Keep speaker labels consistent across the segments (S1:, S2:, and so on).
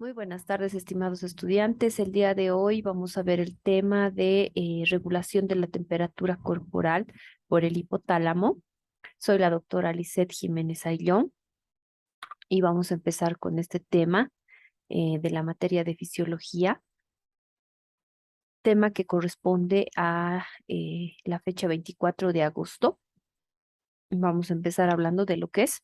S1: Muy buenas tardes, estimados estudiantes. El día de hoy vamos a ver el tema de regulación de la temperatura corporal por el hipotálamo. Soy la doctora Lisette Jiménez Ayllón y vamos a empezar con este tema de la materia de fisiología, tema que corresponde a la fecha 24 de agosto. Vamos a empezar hablando de lo que es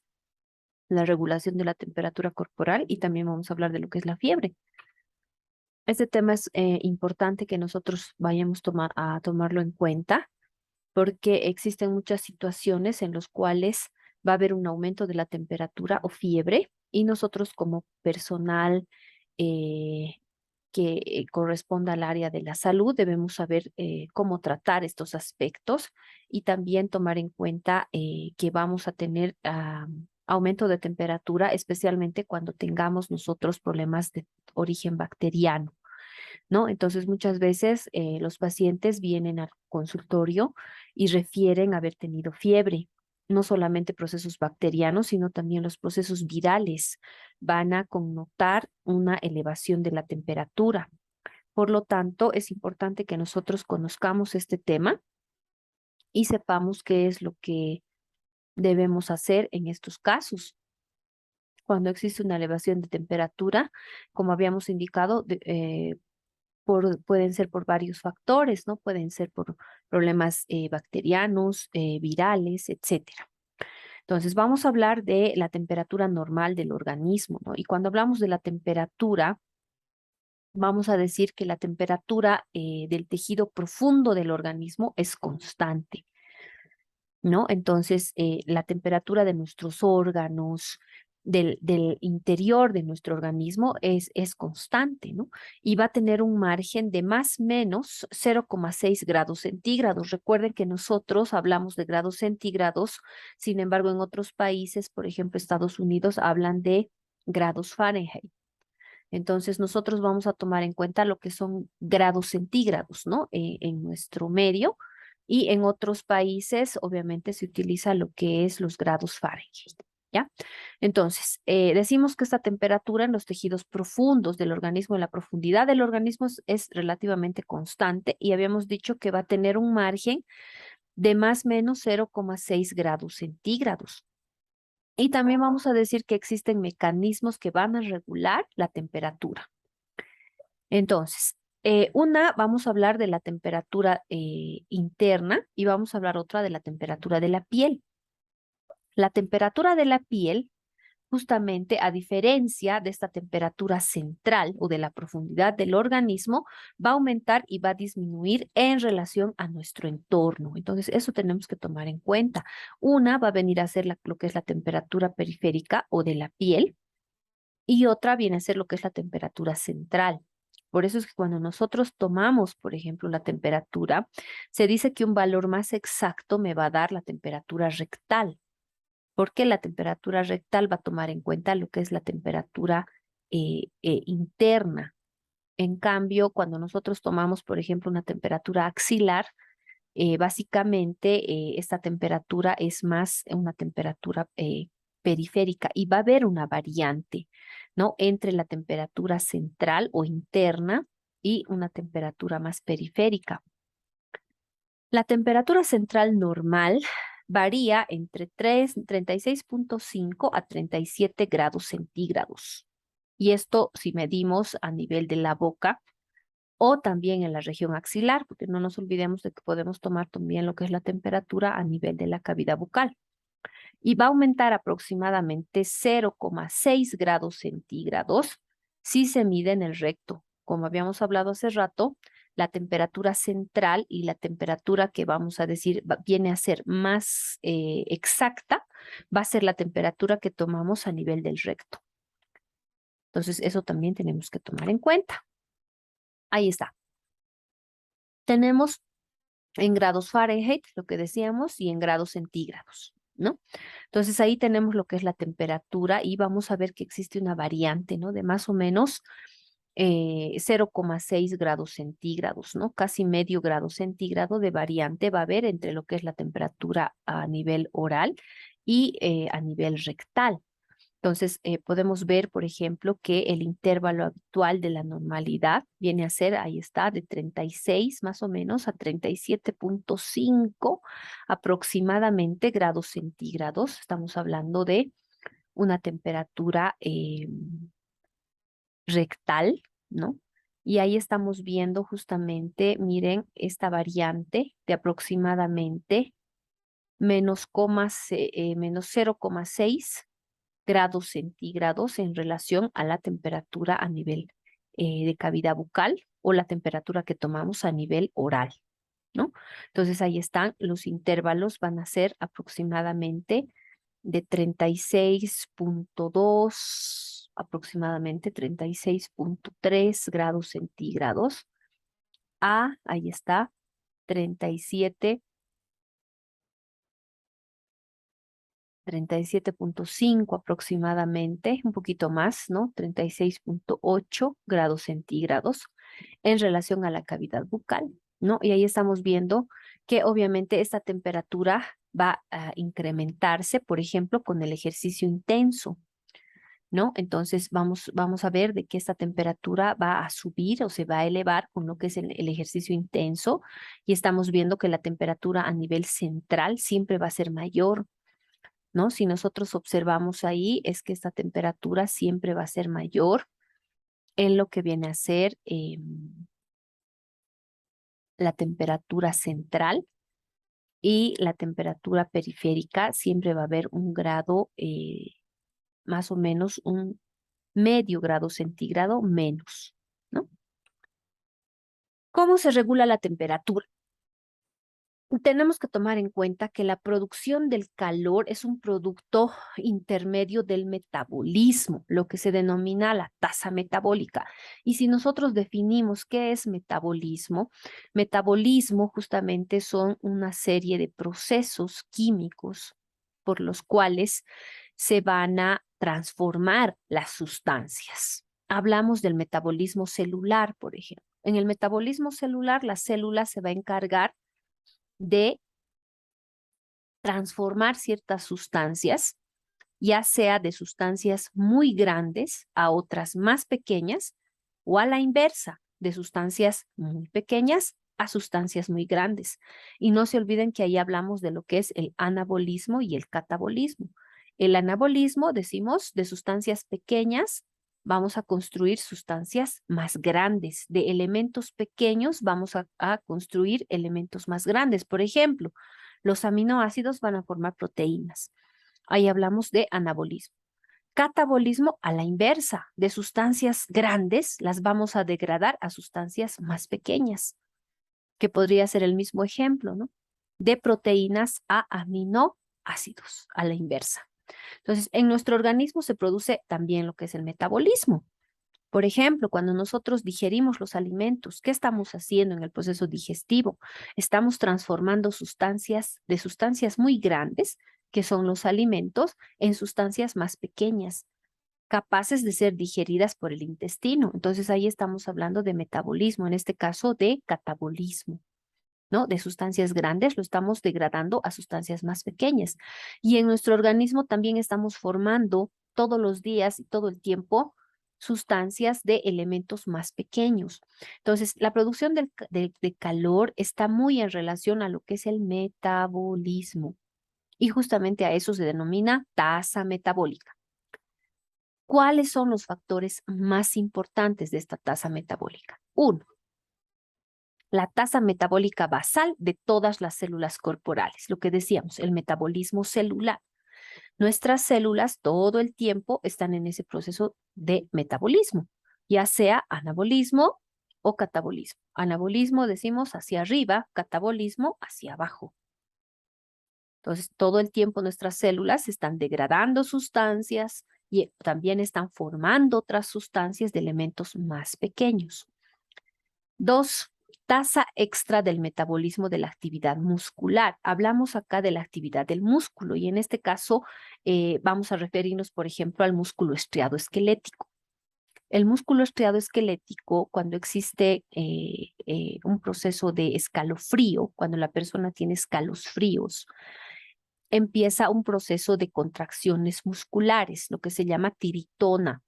S1: la regulación de la temperatura corporal y también vamos a hablar de lo que es la fiebre. Este tema es importante que nosotros vayamos a tomarlo en cuenta porque existen muchas situaciones en las cuales va a haber un aumento de la temperatura o fiebre y nosotros como personal eh, que corresponda al área de la salud debemos saber cómo tratar estos aspectos y también tomar en cuenta que vamos a tener aumento de temperatura, especialmente cuando tengamos nosotros problemas de origen bacteriano. ¿No? Entonces, muchas veces los pacientes vienen al consultorio y refieren haber tenido fiebre. No solamente procesos bacterianos, sino también los procesos virales van a connotar una elevación de la temperatura. Por lo tanto, es importante que nosotros conozcamos este tema y sepamos qué es lo que debemos hacer en estos casos. Cuando existe una elevación de temperatura, como habíamos indicado, pueden ser por varios factores, ¿no? Pueden ser por problemas bacterianos, virales, etcétera. Entonces, vamos a hablar de la temperatura normal del organismo, ¿no? Y cuando hablamos de la temperatura, vamos a decir que la temperatura del tejido profundo del organismo es constante. ¿No? Entonces, la temperatura de nuestros órganos, del interior de nuestro organismo es constante, ¿no? Y va a tener un margen de más o menos 0,6 grados centígrados. Recuerden que nosotros hablamos de grados centígrados, sin embargo, en otros países, por ejemplo, Estados Unidos, hablan de grados Fahrenheit. Entonces, nosotros vamos a tomar en cuenta lo que son grados centígrados, ¿no? En nuestro medio. Y en otros países, obviamente, se utiliza lo que es los grados Fahrenheit, ¿ya? Entonces, decimos que esta temperatura en los tejidos profundos del organismo, en la profundidad del organismo, es relativamente constante y habíamos dicho que va a tener un margen de más o menos 0,6 grados centígrados. Y también vamos a decir que existen mecanismos que van a regular la temperatura. Entonces, vamos a hablar de la temperatura interna y vamos a hablar otra de la temperatura de la piel. La temperatura de la piel, justamente a diferencia de esta temperatura central o de la profundidad del organismo, va a aumentar y va a disminuir en relación a nuestro entorno. Entonces, eso tenemos que tomar en cuenta. Una va a venir a ser lo que es la temperatura periférica o de la piel y otra viene a ser lo que es la temperatura central. Por eso es que cuando nosotros tomamos, por ejemplo, la temperatura, se dice que un valor más exacto me va a dar la temperatura rectal, porque la temperatura rectal va a tomar en cuenta lo que es la temperatura interna. En cambio, cuando nosotros tomamos, por ejemplo, una temperatura axilar, básicamente esta temperatura es más una temperatura periférica y va a haber una variante, ¿no? Entre la temperatura central o interna y una temperatura más periférica. La temperatura central normal varía entre 36,5 a 37 grados centígrados. Y esto si medimos a nivel de la boca o también en la región axilar, porque no nos olvidemos de que podemos tomar también lo que es la temperatura a nivel de la cavidad bucal. Y va a aumentar aproximadamente 0,6 grados centígrados si se mide en el recto. Como habíamos hablado hace rato, la temperatura central y la temperatura que vamos a decir viene a ser más exacta, va a ser la temperatura que tomamos a nivel del recto. Entonces, eso también tenemos que tomar en cuenta. Ahí está. Tenemos en grados Fahrenheit, lo que decíamos, y en grados centígrados, ¿no? Entonces ahí tenemos lo que es la temperatura y vamos a ver que existe una variante, ¿no? De más o menos 0,6 grados centígrados, ¿no? Casi medio grado centígrado de variante va a haber entre lo que es la temperatura a nivel oral y a nivel rectal. Entonces, podemos ver, por ejemplo, que el intervalo habitual de la normalidad viene a ser, ahí está, de 36 más o menos a 37.5 aproximadamente grados centígrados. Estamos hablando de una temperatura rectal, ¿no? Y ahí estamos viendo justamente, miren, esta variante de aproximadamente menos 0,6 grados centígrados en relación a la temperatura a nivel de cavidad bucal o la temperatura que tomamos a nivel oral, ¿no? Entonces ahí están los intervalos, van a ser aproximadamente de 36.2, aproximadamente 36.3 grados centígrados ahí está, 37.5 aproximadamente, un poquito más, ¿no? 36.8 grados centígrados en relación a la cavidad bucal, ¿no? Y ahí estamos viendo que obviamente esta temperatura va a incrementarse, por ejemplo, con el ejercicio intenso, ¿no? Entonces vamos a ver de que esta temperatura va a subir o se va a elevar con lo que es el ejercicio intenso y estamos viendo que la temperatura a nivel central siempre va a ser mayor, ¿no? Si nosotros observamos ahí, es que esta temperatura siempre va a ser mayor en lo que viene a ser la temperatura central y la temperatura periférica siempre va a haber un grado, más o menos un medio grado centígrado menos, ¿no? ¿Cómo se regula la temperatura? Tenemos que tomar en cuenta que la producción del calor es un producto intermedio del metabolismo, lo que se denomina la tasa metabólica. Y si nosotros definimos qué es metabolismo, metabolismo justamente son una serie de procesos químicos por los cuales se van a transformar las sustancias. Hablamos del metabolismo celular, por ejemplo. En el metabolismo celular, la célula se va a encargar de transformar ciertas sustancias, ya sea de sustancias muy grandes a otras más pequeñas o a la inversa, de sustancias muy pequeñas a sustancias muy grandes. Y no se olviden que ahí hablamos de lo que es el anabolismo y el catabolismo. El anabolismo, decimos, de sustancias pequeñas, vamos a construir sustancias más grandes. De elementos pequeños vamos a construir elementos más grandes. Por ejemplo, los aminoácidos van a formar proteínas. Ahí hablamos de anabolismo. Catabolismo a la inversa, de sustancias grandes las vamos a degradar a sustancias más pequeñas, que podría ser el mismo ejemplo, ¿no? De proteínas a aminoácidos, a la inversa. Entonces, en nuestro organismo se produce también lo que es el metabolismo. Por ejemplo, cuando nosotros digerimos los alimentos, ¿qué estamos haciendo en el proceso digestivo? Estamos transformando sustancias de sustancias muy grandes, que son los alimentos, en sustancias más pequeñas, capaces de ser digeridas por el intestino. Entonces ahí estamos hablando de metabolismo, en este caso de catabolismo, ¿no? De sustancias grandes lo estamos degradando a sustancias más pequeñas. Y en nuestro organismo también estamos formando todos los días y todo el tiempo sustancias de elementos más pequeños. Entonces, la producción de calor está muy en relación a lo que es el metabolismo y justamente a eso se denomina tasa metabólica. ¿Cuáles son los factores más importantes de esta tasa metabólica? Uno, la tasa metabólica basal de todas las células corporales, lo que decíamos, el metabolismo celular. Nuestras células todo el tiempo están en ese proceso de metabolismo, ya sea anabolismo o catabolismo. Anabolismo decimos hacia arriba, catabolismo hacia abajo. Entonces, todo el tiempo nuestras células están degradando sustancias y también están formando otras sustancias de elementos más pequeños. Dos, tasa extra del metabolismo de la actividad muscular. Hablamos acá de la actividad del músculo y en este caso vamos a referirnos, por ejemplo, al músculo estriado esquelético. El músculo estriado esquelético, cuando existe un proceso de escalofrío, cuando la persona tiene escalofríos, empieza un proceso de contracciones musculares, lo que se llama tiritona,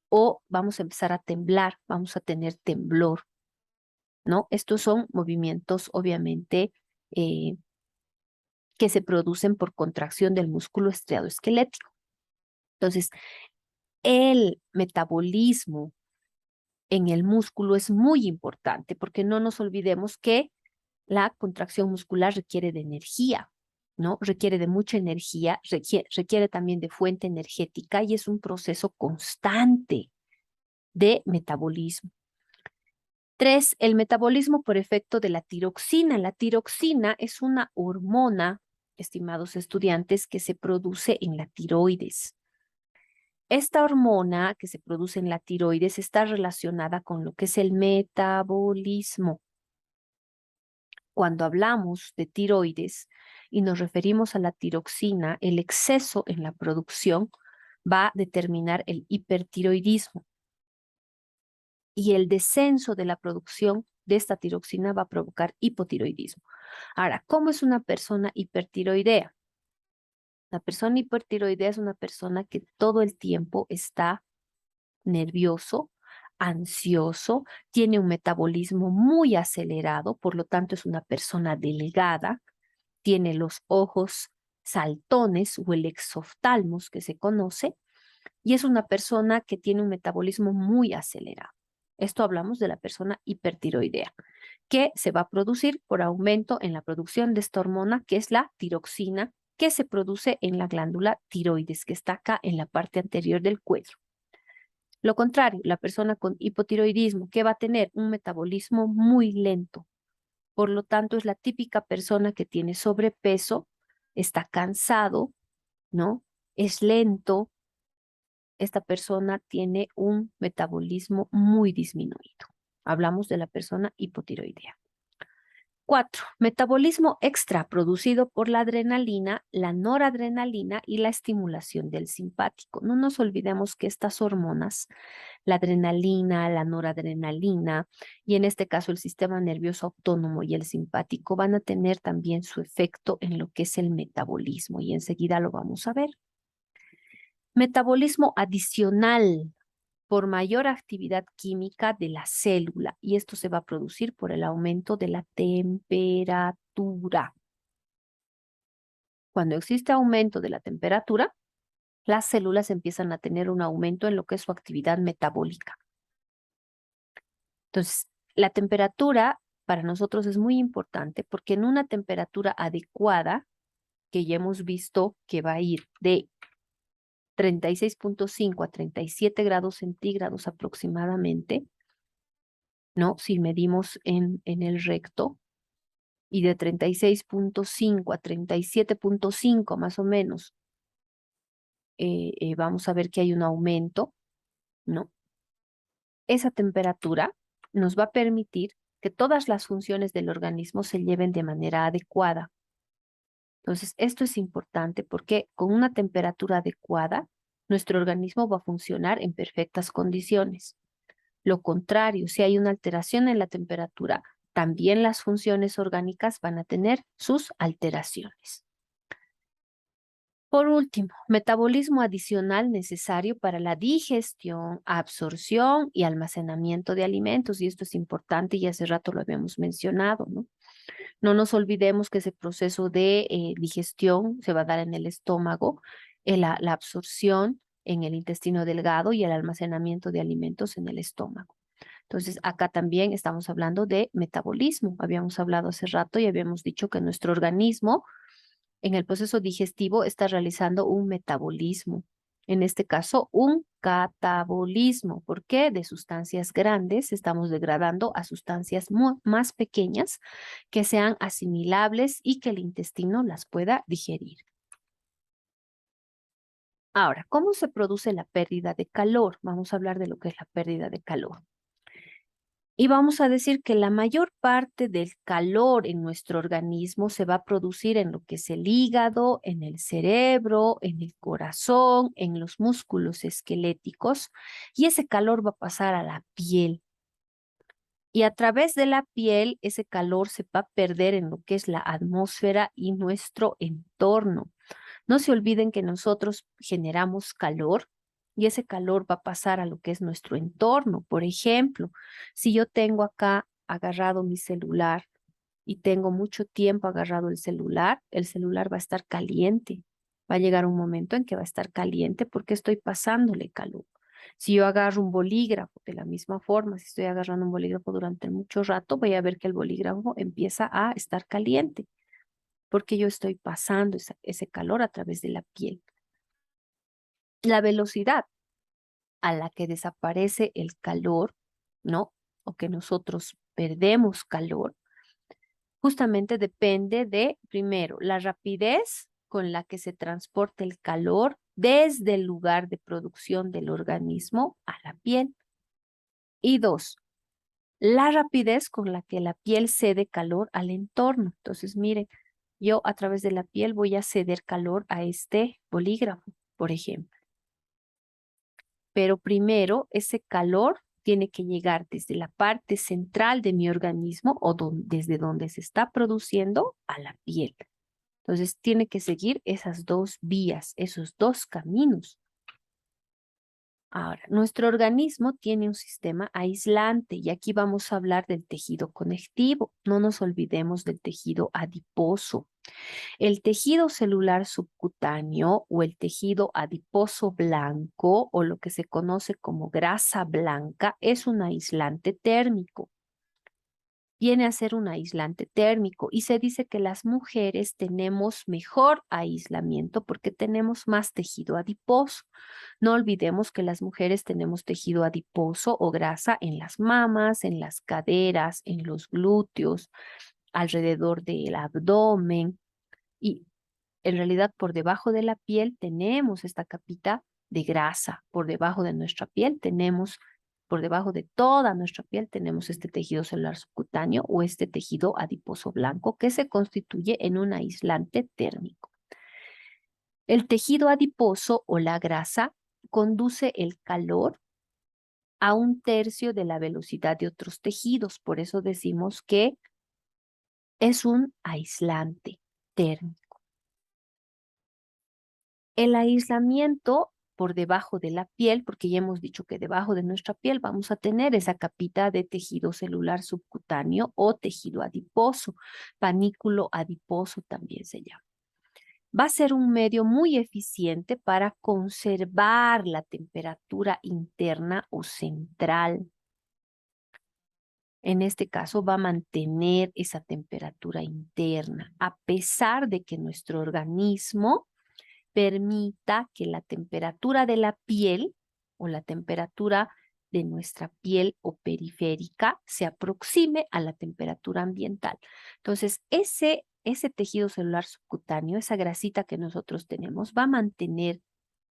S1: o vamos a empezar a temblar, vamos a tener temblor, ¿no? Estos son movimientos, obviamente, eh, que se producen por contracción del músculo estriado-esquelético. Entonces, el metabolismo en el músculo es muy importante porque no nos olvidemos que la contracción muscular requiere de energía, ¿no? Requiere de mucha energía, requiere también de fuente energética y es un proceso constante de metabolismo. 3, el metabolismo por efecto de la tiroxina. La tiroxina es una hormona, estimados estudiantes, que se produce en la tiroides. Esta hormona que se produce en la tiroides está relacionada con lo que es el metabolismo. Cuando hablamos de tiroides y nos referimos a la tiroxina, el exceso en la producción va a determinar el hipertiroidismo y el descenso de la producción de esta tiroxina va a provocar hipotiroidismo. Ahora, ¿cómo es una persona hipertiroidea? La persona hipertiroidea es una persona que todo el tiempo está nervioso, ansioso, tiene un metabolismo muy acelerado, por lo tanto es una persona delgada, tiene los ojos saltones o el exoftalmos que se conoce, y es una persona que tiene un metabolismo muy acelerado. Esto hablamos de la persona hipertiroidea, que se va a producir por aumento en la producción de esta hormona, que es la tiroxina, que se produce en la glándula tiroides, que está acá en la parte anterior del cuello. Lo contrario, la persona con hipotiroidismo, que va a tener un metabolismo muy lento. Por lo tanto, es la típica persona que tiene sobrepeso, está cansado, ¿no? Es lento. Esta persona tiene un metabolismo muy disminuido. Hablamos de la persona hipotiroidea. 4, metabolismo extra producido por la adrenalina, la noradrenalina y la estimulación del simpático. No nos olvidemos que estas hormonas, la adrenalina, la noradrenalina y en este caso el sistema nervioso autónomo y el simpático van a tener también su efecto en lo que es el metabolismo y enseguida lo vamos a ver. Metabolismo adicional por mayor actividad química de la célula y esto se va a producir por el aumento de la temperatura. Cuando existe aumento de la temperatura, las células empiezan a tener un aumento en lo que es su actividad metabólica. Entonces, la temperatura para nosotros es muy importante porque en una temperatura adecuada, que ya hemos visto que va a ir de 36.5 a 37 grados centígrados aproximadamente, ¿no? Si medimos en el recto, y de 36.5 a 37.5 más o menos, vamos a ver que hay un aumento, ¿no? Esa temperatura nos va a permitir que todas las funciones del organismo se lleven de manera adecuada. Entonces, esto es importante porque con una temperatura adecuada, nuestro organismo va a funcionar en perfectas condiciones. Lo contrario, si hay una alteración en la temperatura, también las funciones orgánicas van a tener sus alteraciones. Por último, metabolismo adicional necesario para la digestión, absorción y almacenamiento de alimentos. Y esto es importante y hace rato lo habíamos mencionado, ¿no? No nos olvidemos que ese proceso de digestión se va a dar en el estómago, la absorción en el intestino delgado y el almacenamiento de alimentos en el estómago. Entonces, acá también estamos hablando de metabolismo. Habíamos hablado hace rato y habíamos dicho que nuestro organismo en el proceso digestivo está realizando un metabolismo. En este caso, un catabolismo. ¿Por qué? De sustancias grandes estamos degradando a sustancias más pequeñas que sean asimilables y que el intestino las pueda digerir. Ahora, ¿cómo se produce la pérdida de calor? Vamos a hablar de lo que es la pérdida de calor. Y vamos a decir que la mayor parte del calor en nuestro organismo se va a producir en lo que es el hígado, en el cerebro, en el corazón, en los músculos esqueléticos, y ese calor va a pasar a la piel. Y a través de la piel, ese calor se va a perder en lo que es la atmósfera y nuestro entorno. No se olviden que nosotros generamos calor y ese calor va a pasar a lo que es nuestro entorno. Por ejemplo, si yo tengo acá agarrado mi celular y tengo mucho tiempo agarrado el celular va a estar caliente. Va a llegar un momento en que va a estar caliente porque estoy pasándole calor. Si yo agarro un bolígrafo de la misma forma, si estoy agarrando un bolígrafo durante mucho rato, voy a ver que el bolígrafo empieza a estar caliente porque yo estoy pasando ese calor a través de la piel. La velocidad a la que desaparece el calor, ¿no? O que nosotros perdemos calor, justamente depende de, primero, la rapidez con la que se transporta el calor desde el lugar de producción del organismo a la piel. Y dos, la rapidez con la que la piel cede calor al entorno. Entonces, miren, yo a través de la piel voy a ceder calor a este bolígrafo, por ejemplo. Pero primero, ese calor tiene que llegar desde la parte central de mi organismo o desde donde se está produciendo a la piel. Entonces, tiene que seguir esas dos vías, esos dos caminos. Ahora, nuestro organismo tiene un sistema aislante y aquí vamos a hablar del tejido conectivo. No nos olvidemos del tejido adiposo. El tejido celular subcutáneo o el tejido adiposo blanco o lo que se conoce como grasa blanca es un aislante térmico. Viene a ser un aislante térmico y se dice que las mujeres tenemos mejor aislamiento porque tenemos más tejido adiposo. No olvidemos que las mujeres tenemos tejido adiposo o grasa en las mamas, en las caderas, en los glúteos, alrededor del abdomen y en realidad por debajo de la piel tenemos esta capita de grasa. Por debajo de nuestra piel tenemos, por debajo de toda nuestra piel tenemos este tejido celular subcutáneo o este tejido adiposo blanco que se constituye en un aislante térmico. El tejido adiposo o la grasa conduce el calor a un tercio de la velocidad de otros tejidos. Por eso decimos que es un aislante térmico. El aislamiento por debajo de la piel, porque ya hemos dicho que debajo de nuestra piel vamos a tener esa capita de tejido celular subcutáneo o tejido adiposo, panículo adiposo también se llama. Va a ser un medio muy eficiente para conservar la temperatura interna o central. En este caso va a mantener esa temperatura interna, a pesar de que nuestro organismo permita que la temperatura de la piel o la temperatura de nuestra piel o periférica se aproxime a la temperatura ambiental. Entonces, ese tejido celular subcutáneo, esa grasita que nosotros tenemos, va a mantener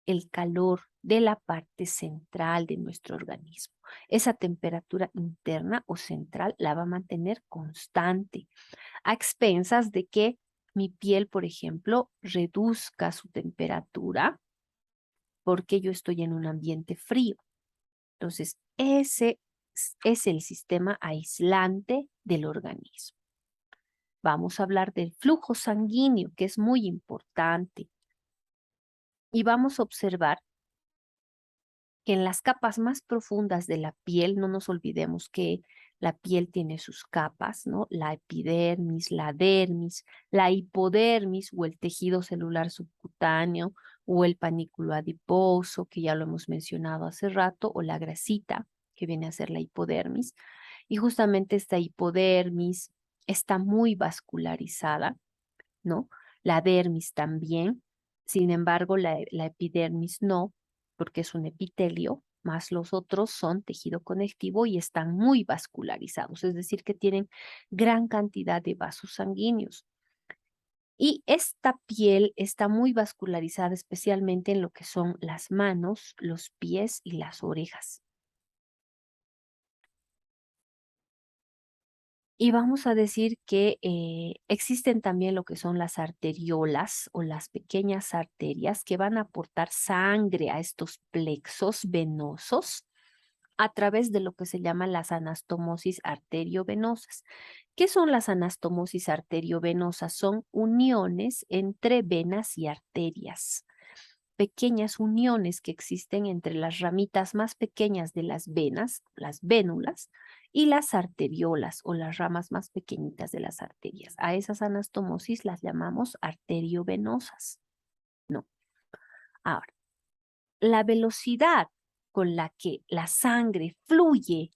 S1: el calor de la parte central de nuestro organismo. Esa temperatura interna o central la va a mantener constante, a expensas de que mi piel, por ejemplo, reduzca su temperatura porque yo estoy en un ambiente frío. Entonces, ese es el sistema aislante del organismo. Vamos a hablar del flujo sanguíneo, que es muy importante. Y vamos a observar que en las capas más profundas de la piel, no nos olvidemos que la piel tiene sus capas, ¿no? La epidermis, la dermis, la hipodermis o el tejido celular subcutáneo o el panículo adiposo, que ya lo hemos mencionado hace rato, o la grasita, que viene a ser la hipodermis. Y justamente esta hipodermis está muy vascularizada, ¿no? La dermis también. Sin embargo, la epidermis no, porque es un epitelio, más los otros son tejido conectivo y están muy vascularizados, es decir, que tienen gran cantidad de vasos sanguíneos. Y esta piel está muy vascularizada, especialmente en lo que son las manos, los pies y las orejas. Y vamos a decir que existen también lo que son las arteriolas o las pequeñas arterias que van a aportar sangre a estos plexos venosos a través de lo que se llama las anastomosis arteriovenosas. ¿Qué son las anastomosis arteriovenosas? Son uniones entre venas y arterias, pequeñas uniones que existen entre las ramitas más pequeñas de las venas, las vénulas, y las arteriolas o las ramas más pequeñitas de las arterias. A esas anastomosis las llamamos arteriovenosas. No. Ahora, la velocidad con la que la sangre fluye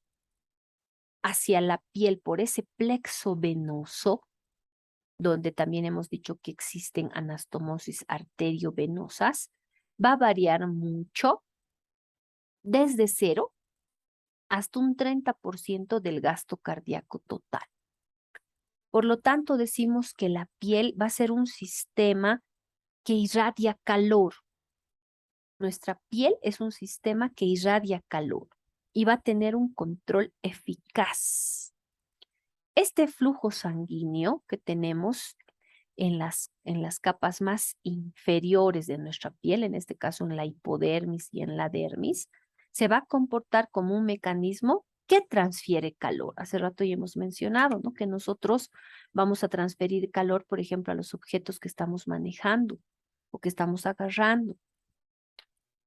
S1: hacia la piel por ese plexo venoso, donde también hemos dicho que existen anastomosis arteriovenosas, va a variar mucho desde 0 hasta un 30% del gasto cardíaco total. Por lo tanto, decimos que la piel va a ser un sistema que irradia calor. Nuestra piel es un sistema que irradia calor y va a tener un control eficaz. Este flujo sanguíneo que tenemos en las capas más inferiores de nuestra piel, en este caso en la hipodermis y en la dermis, se va a comportar como un mecanismo que transfiere calor. Hace rato ya hemos mencionado, ¿no?, que nosotros vamos a transferir calor, por ejemplo, a los objetos que estamos manejando o que estamos agarrando.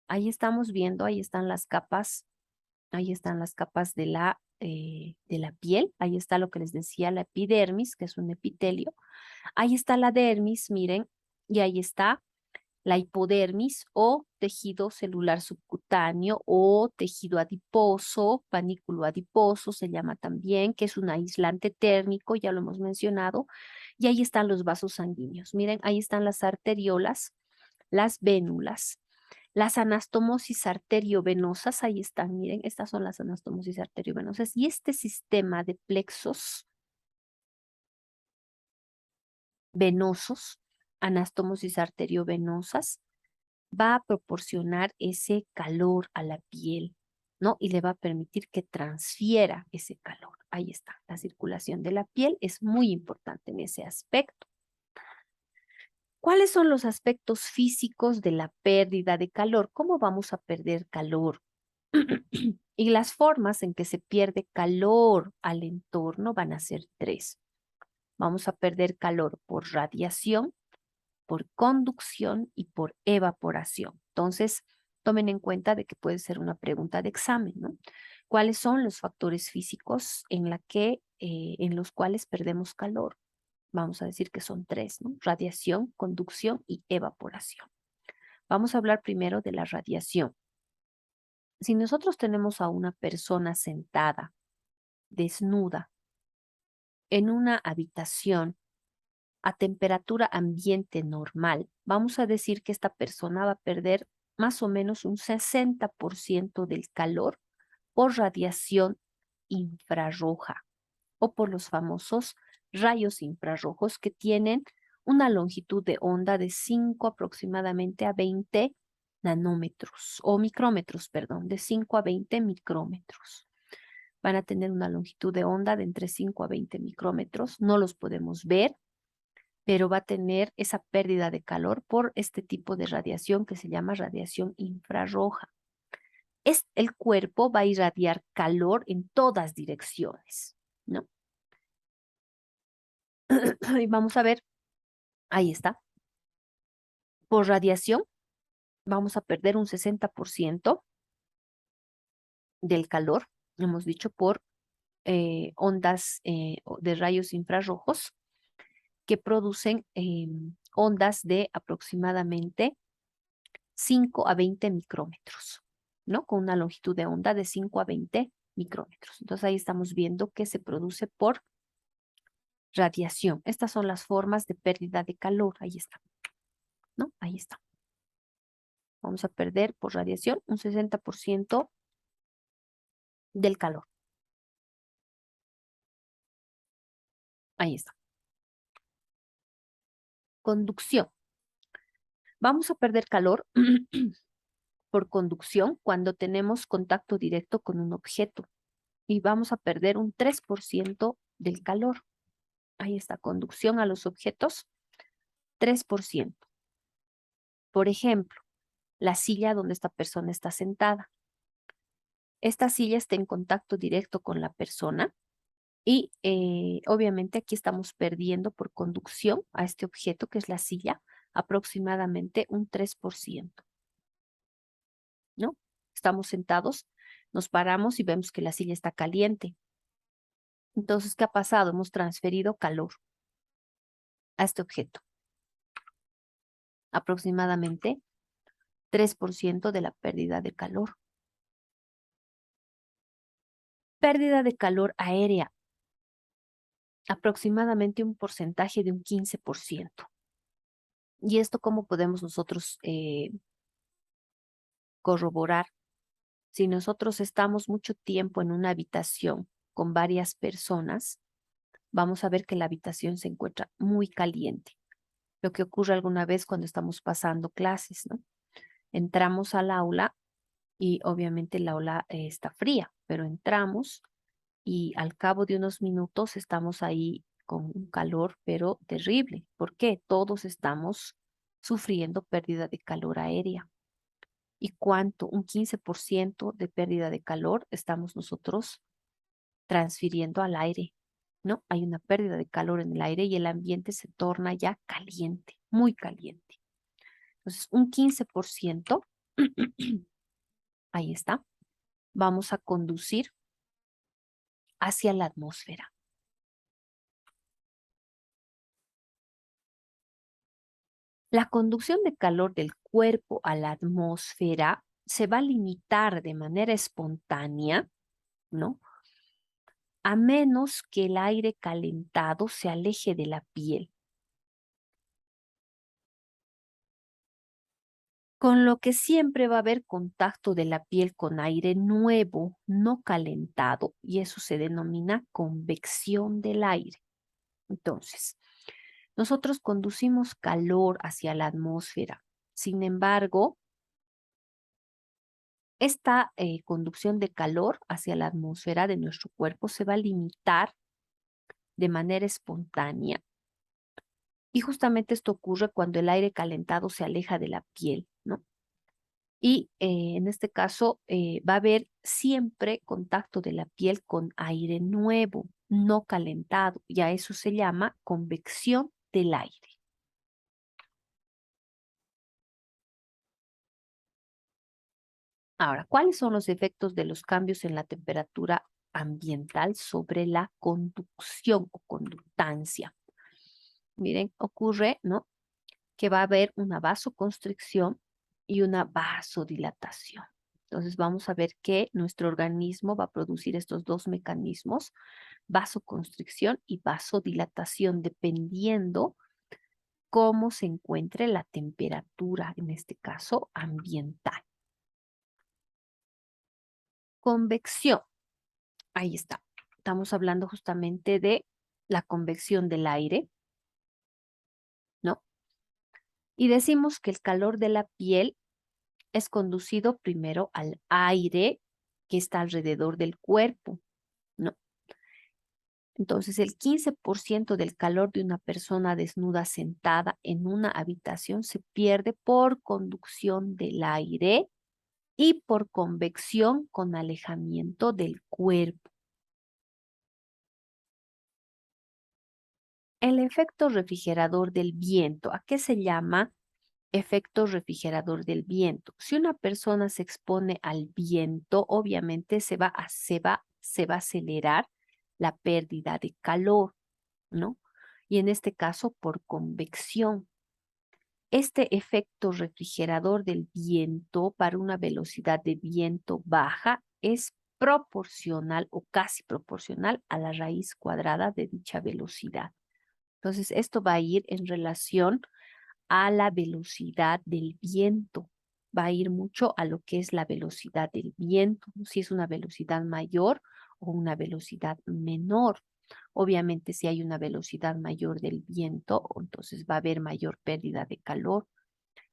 S1: Ahí estamos viendo, ahí están las capas de la piel. Ahí está lo que les decía, la epidermis, que es un epitelio. Ahí está la dermis, miren, y ahí está la hipodermis o tejido celular subcutáneo o tejido adiposo, panículo adiposo se llama también, que es un aislante térmico, ya lo hemos mencionado. Y ahí están los vasos sanguíneos. Miren, ahí están las arteriolas, las vénulas. Las anastomosis arteriovenosas, ahí están, miren, estas son las anastomosis arteriovenosas. Y este sistema de plexos venosos, anastomosis arteriovenosas, va a proporcionar ese calor a la piel, ¿no? Y le va a permitir que transfiera ese calor. Ahí está, la circulación de la piel es muy importante en ese aspecto. ¿Cuáles son los aspectos físicos de la pérdida de calor? ¿Cómo vamos a perder calor? Y las formas en que se pierde calor al entorno van a ser 3. Vamos a perder calor por radiación, por conducción y por evaporación. Entonces, tomen en cuenta de que puede ser una pregunta de examen, ¿no? ¿Cuáles son los factores físicos en los cuales perdemos calor? Vamos a decir que son 3, ¿no? Radiación, conducción y evaporación. Vamos a hablar primero de la radiación. Si nosotros tenemos a una persona sentada, desnuda, en una habitación a temperatura ambiente normal, vamos a decir que esta persona va a perder más o menos un 60% del calor por radiación infrarroja o por los famosos rayos infrarrojos que tienen una longitud de onda de 5 aproximadamente a 20 nanómetros o micrómetros, perdón, de 5 a 20 micrómetros. Van a tener una longitud de onda de entre 5 a 20 micrómetros. No los podemos ver, pero va a tener esa pérdida de calor por este tipo de radiación que se llama radiación infrarroja. El cuerpo va a irradiar calor en todas direcciones, ¿no? Y vamos a ver, ahí está. Por radiación vamos a perder un 60% del calor, hemos dicho, por ondas de rayos infrarrojos que producen ondas de aproximadamente 5 a 20 micrómetros, ¿no? Con una longitud de onda de 5 a 20 micrómetros. Entonces ahí estamos viendo que se produce por radiación. Estas son las formas de pérdida de calor. Ahí está, ¿no? Ahí está. Vamos a perder por radiación un 60% del calor. Ahí está. Conducción. Vamos a perder calor por conducción cuando tenemos contacto directo con un objeto y vamos a perder un 3% del calor. Ahí está, conducción a los objetos, 3%. Por ejemplo, la silla donde esta persona está sentada. esta silla está en contacto directo con la persona y obviamente aquí estamos perdiendo por conducción a este objeto que es la silla aproximadamente un 3%, ¿no? Estamos sentados, nos paramos y vemos que la silla está caliente. Entonces, ¿qué ha pasado? Hemos transferido calor a este objeto, aproximadamente 3% de la pérdida de calor. Pérdida de calor aérea, aproximadamente un porcentaje de un 15%. ¿Y esto cómo podemos nosotros corroborar? Si nosotros estamos mucho tiempo en una habitación con varias personas, vamos a ver que la habitación se encuentra muy caliente. Lo que ocurre alguna vez cuando estamos pasando clases, ¿no? Entramos al aula y obviamente el aula está fría, pero entramos y al cabo de unos minutos estamos ahí con un calor, pero terrible. ¿Por qué? Todos estamos sufriendo pérdida de calor aérea. ¿Y cuánto? Un 15% de pérdida de calor estamos nosotros transfiriendo al aire, ¿no? Hay una pérdida de calor en el aire y el ambiente se torna ya caliente, muy caliente. Entonces, un 15%, ahí está, vamos a conducir hacia la atmósfera. La conducción de calor del cuerpo a la atmósfera se va a limitar de manera espontánea, ¿no? A menos que el aire calentado se aleje de la piel, con lo que siempre va a haber contacto de la piel con aire nuevo, no calentado, y eso se denomina convección del aire. Entonces, nosotros conducimos calor hacia la atmósfera. Sin embargo, esta conducción de calor hacia la atmósfera de nuestro cuerpo se va a limitar de manera espontánea. Y justamente esto ocurre cuando el aire calentado se aleja de la piel, ¿no? Y en este caso va a haber siempre contacto de la piel con aire nuevo, no calentado, y a eso se llama convección del aire. Ahora, ¿cuáles son los efectos de los cambios en la temperatura ambiental sobre la conducción o conductancia? Miren, ocurre, ¿no? Que va a haber una vasoconstricción y una vasodilatación. Entonces vamos a ver que nuestro organismo va a producir estos dos mecanismos, vasoconstricción y vasodilatación, dependiendo cómo se encuentre la temperatura, en este caso ambiental. Convección, ahí está. Estamos hablando justamente de la convección del aire, ¿no? Y decimos que el calor de la piel es conducido primero al aire que está alrededor del cuerpo, ¿no? Entonces, el 15% del calor de una persona desnuda sentada en una habitación se pierde por conducción del aire y por convección con alejamiento del cuerpo. El efecto refrigerador del viento, ¿a qué se llama efecto refrigerador del viento? Si una persona se expone al viento, obviamente se va a acelerar la pérdida de calor, ¿no? Y en este caso por convección. Este efecto refrigerador del viento para una velocidad de viento baja es proporcional o casi proporcional a la raíz cuadrada de dicha velocidad. Entonces, esto va a ir en relación a la velocidad del viento. Va a ir mucho a lo que es la velocidad del viento, si es una velocidad mayor o una velocidad menor. Obviamente, si hay una velocidad mayor del viento, entonces va a haber mayor pérdida de calor,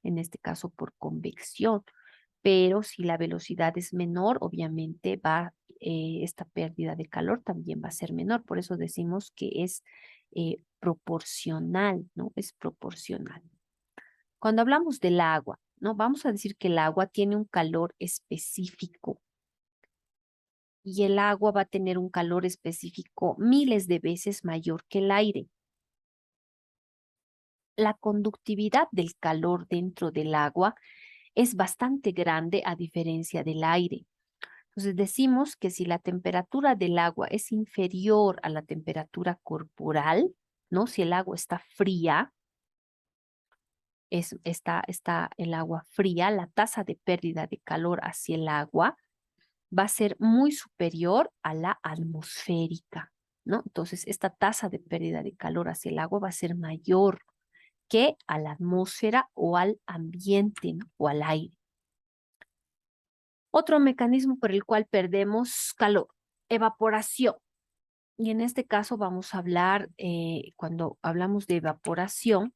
S1: en este caso por convección. Pero si la velocidad es menor, obviamente esta pérdida de calor también va a ser menor. Por eso decimos que es proporcional, ¿no? Es proporcional. Cuando hablamos del agua, ¿no? Vamos a decir que el agua tiene un calor específico y el agua va a tener un calor específico miles de veces mayor que el aire. La conductividad del calor dentro del agua es bastante grande a diferencia del aire. Entonces decimos que si la temperatura del agua es inferior a la temperatura corporal, ¿no? Si el agua está fría, está el agua fría, la tasa de pérdida de calor hacia el agua va a ser muy superior a la atmosférica, ¿no? Entonces, esta tasa de pérdida de calor hacia el agua va a ser mayor que a la atmósfera o al ambiente, ¿no? O al aire. Otro mecanismo por el cual perdemos calor, evaporación. Y en este caso vamos a hablar, cuando hablamos de evaporación,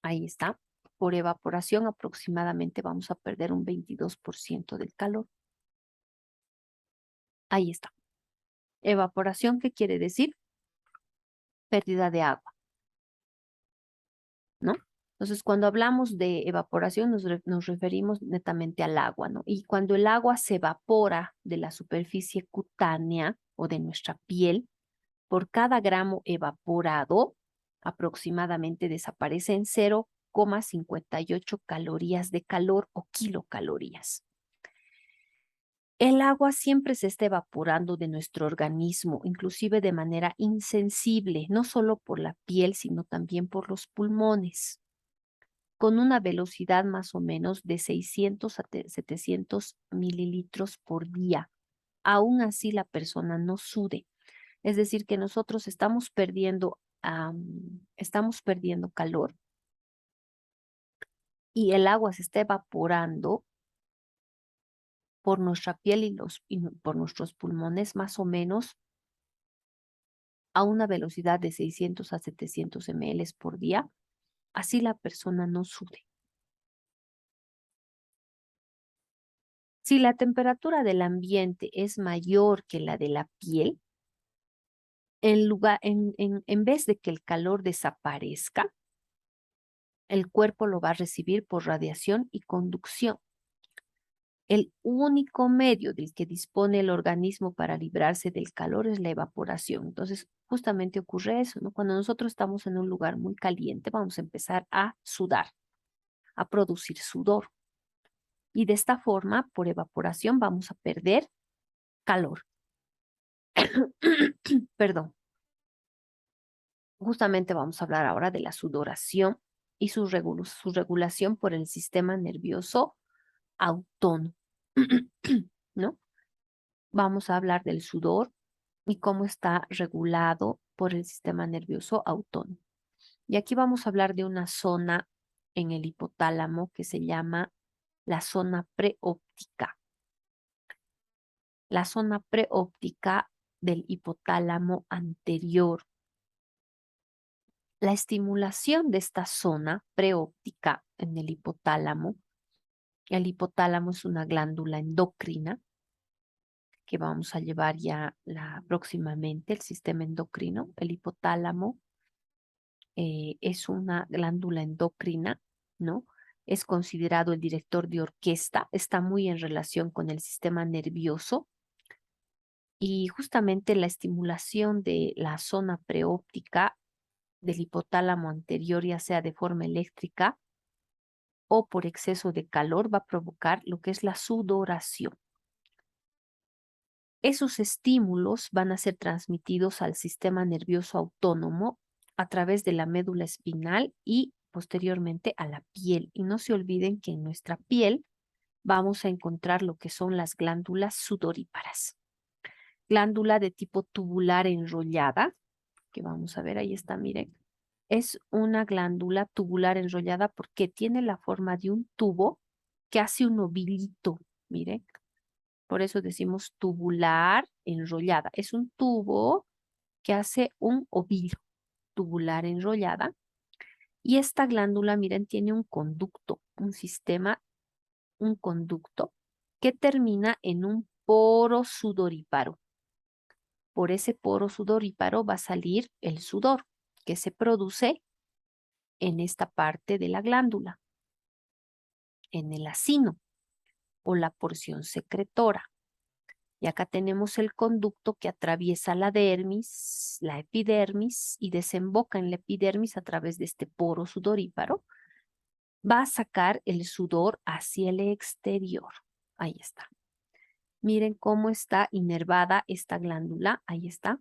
S1: ahí está, por evaporación aproximadamente vamos a perder un 22% del calor. Ahí está. Evaporación, ¿qué quiere decir? Pérdida de agua, ¿no? Entonces, cuando hablamos de evaporación, nos referimos netamente al agua, ¿no? Y cuando el agua se evapora de la superficie cutánea o de nuestra piel, por cada gramo evaporado, aproximadamente desaparecen 0,58 calorías de calor o kilocalorías. El agua siempre se está evaporando de nuestro organismo, inclusive de manera insensible, no solo por la piel, sino también por los pulmones, con una velocidad más o menos de 600 a 700 mililitros por día. Aún así la persona no sude. Es decir, que nosotros estamos perdiendo calor y el agua se está evaporando por nuestra piel y por nuestros pulmones más o menos a una velocidad de 600 a 700 ml por día. Así la persona no sude. Si la temperatura del ambiente es mayor que la de la piel, en vez de que el calor desaparezca, el cuerpo lo va a recibir por radiación y conducción. El único medio del que dispone el organismo para librarse del calor es la evaporación. Entonces, justamente ocurre eso, ¿no? Cuando nosotros estamos en un lugar muy caliente, vamos a empezar a sudar, a producir sudor. Y de esta forma, por evaporación, vamos a perder calor. Perdón. Justamente vamos a hablar ahora de la sudoración y su regulación por el sistema nervioso autónomo, ¿no? Vamos a hablar del sudor y cómo está regulado por el sistema nervioso autónomo. Y aquí vamos a hablar de una zona en el hipotálamo que se llama la zona preóptica. La zona preóptica del hipotálamo anterior. La estimulación de esta zona preóptica en el hipotálamo es una glándula endocrina que vamos a llevar ya próximamente, el sistema endocrino. El hipotálamo es una glándula endocrina, ¿no? Es considerado el director de orquesta, está muy en relación con el sistema nervioso y justamente la estimulación de la zona preóptica del hipotálamo anterior, ya sea de forma eléctrica o por exceso de calor, va a provocar lo que es la sudoración. Esos estímulos van a ser transmitidos al sistema nervioso autónomo a través de la médula espinal y posteriormente a la piel. Y no se olviden que en nuestra piel vamos a encontrar lo que son las glándulas sudoríparas. Glándula de tipo tubular enrollada, que vamos a ver, ahí está, miren. Es una glándula tubular enrollada porque tiene la forma de un tubo que hace un ovillito, miren. Por eso decimos tubular enrollada. Es un tubo que hace un ovillo, tubular enrollada. Y esta glándula, miren, tiene un conducto, un conducto que termina en un poro sudoríparo. Por ese poro sudoríparo va a salir el sudor que se produce en esta parte de la glándula, en el acino o la porción secretora. Y acá tenemos el conducto que atraviesa la dermis, la epidermis y desemboca en la epidermis a través de este poro sudoríparo. Va a sacar el sudor hacia el exterior. Ahí está. Miren cómo está inervada esta glándula. Ahí está.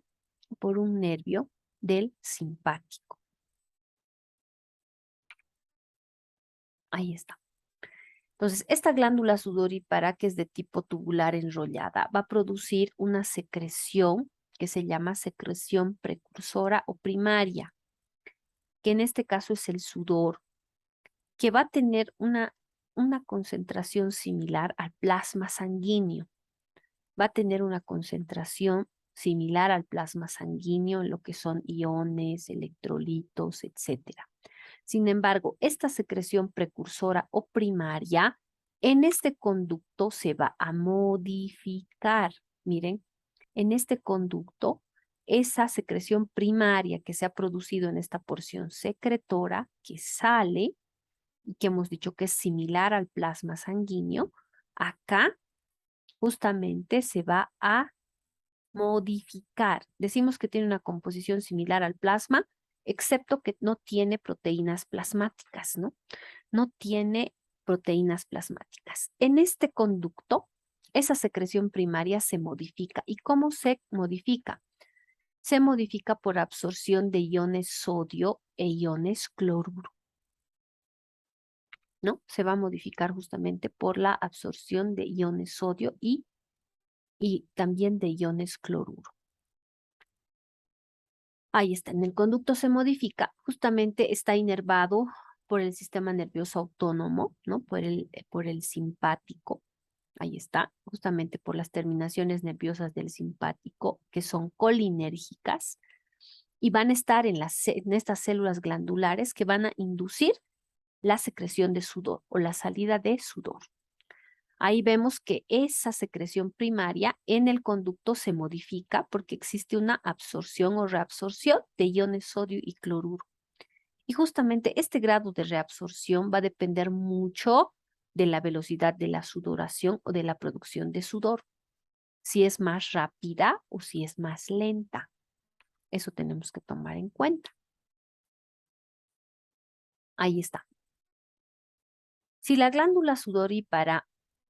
S1: Por un nervio del simpático. Ahí está. Entonces, esta glándula sudorípara, que es de tipo tubular enrollada, va a producir una secreción que se llama secreción precursora o primaria, que en este caso es el sudor, que va a tener una concentración similar al plasma sanguíneo. Va a tener una concentración similar al plasma sanguíneo en lo que son iones, electrolitos, etcétera. Sin embargo, esta secreción precursora o primaria en este conducto se va a modificar. Miren, en este conducto, esa secreción primaria que se ha producido en esta porción secretora que sale y que hemos dicho que es similar al plasma sanguíneo, acá justamente se va a modificar. Decimos que tiene una composición similar al plasma, excepto que no tiene proteínas plasmáticas, ¿no? No tiene proteínas plasmáticas. En este conducto, esa secreción primaria se modifica. ¿Y cómo se modifica? Se modifica por absorción de iones sodio e iones cloruro, ¿no? Se va a modificar justamente por la absorción de iones sodio y también de iones cloruro. Ahí está, en el conducto se modifica, justamente está inervado por el sistema nervioso autónomo, ¿no? Por el simpático. Ahí está, justamente por las terminaciones nerviosas del simpático, que son colinérgicas, y van a estar en estas células glandulares que van a inducir la secreción de sudor o la salida de sudor. Ahí vemos que esa secreción primaria en el conducto se modifica porque existe una absorción o reabsorción de iones sodio y cloruro. Y justamente este grado de reabsorción va a depender mucho de la velocidad de la sudoración o de la producción de sudor. Si es más rápida o si es más lenta. Eso tenemos que tomar en cuenta. Ahí está. Si la glándula sudorípara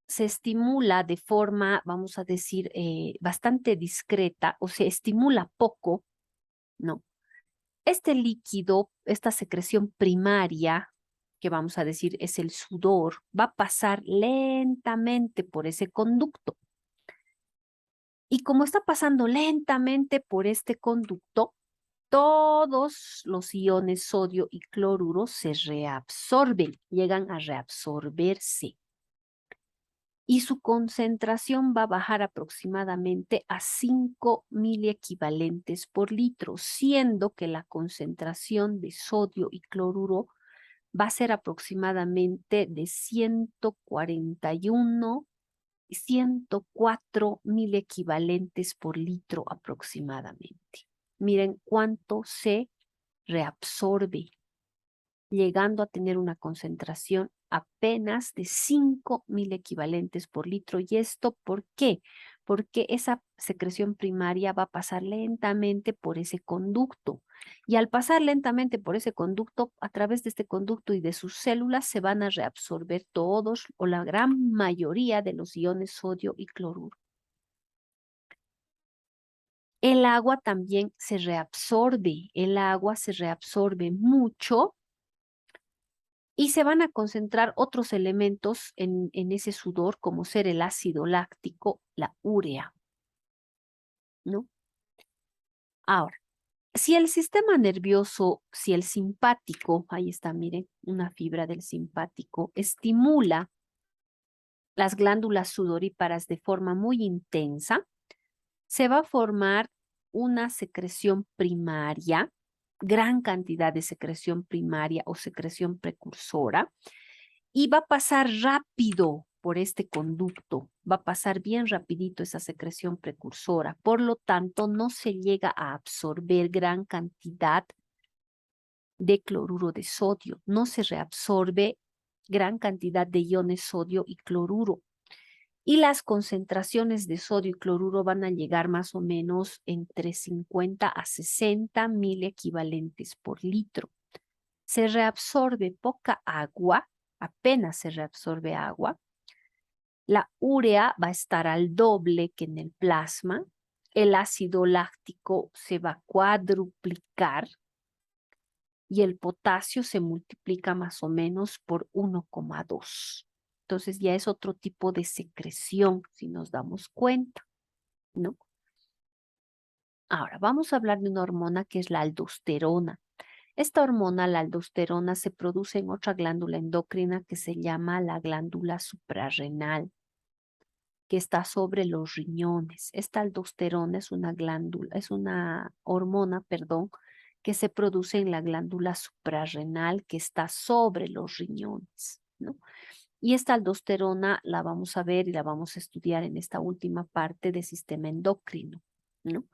S1: se estimula de forma, vamos a decir, bastante discreta o se estimula poco, ¿no? Este líquido, esta secreción primaria, que vamos a decir es el sudor, va a pasar lentamente por ese conducto. Y como está pasando lentamente por este conducto, todos los iones sodio y cloruro se reabsorben, llegan a reabsorberse. Y su concentración va a bajar aproximadamente a 5 miliequivalentes por litro, siendo que la concentración de sodio y cloruro va a ser aproximadamente de 141 y 104 miliequivalentes por litro aproximadamente. Miren cuánto se reabsorbe, llegando a tener una concentración apenas de 5 miliequivalentes por litro. ¿Y esto por qué? Porque esa secreción primaria va a pasar lentamente por ese conducto. Y al pasar lentamente por ese conducto, a través de este conducto y de sus células, se van a reabsorber todos o la gran mayoría de los iones sodio y cloruro. El agua también se reabsorbe. El agua se reabsorbe mucho y se van a concentrar otros elementos en ese sudor, como ser el ácido láctico, la urea, ¿no? Ahora, si el sistema nervioso, si el simpático, ahí está, miren, una fibra del simpático, estimula las glándulas sudoríparas de forma muy intensa, se va a formar una secreción primaria, gran cantidad de secreción primaria o secreción precursora, y va a pasar rápido por este conducto, va a pasar bien rapidito esa secreción precursora. Por lo tanto, no se llega a absorber gran cantidad de cloruro de sodio, no se reabsorbe gran cantidad de iones sodio y cloruro. y las concentraciones de sodio y cloruro van a llegar más o menos entre 50 a 60 mil equivalentes por litro. Se reabsorbe poca agua, apenas se reabsorbe agua. La urea va a estar al doble que en el plasma. El ácido láctico se va a cuadruplicar y el potasio se multiplica más o menos por 1,2. Entonces ya es otro tipo de secreción, si nos damos cuenta, ¿no? Ahora, vamos a hablar de una hormona que es la aldosterona. Esta hormona, la aldosterona, se produce en otra glándula endocrina que se llama la glándula suprarrenal, que está sobre los riñones. Esta aldosterona es una glándula, es una hormona, perdón, que se produce en la glándula suprarrenal que está sobre los riñones, ¿no? Y esta aldosterona la vamos a ver y la vamos a estudiar en esta última parte del sistema endocrino, ¿no?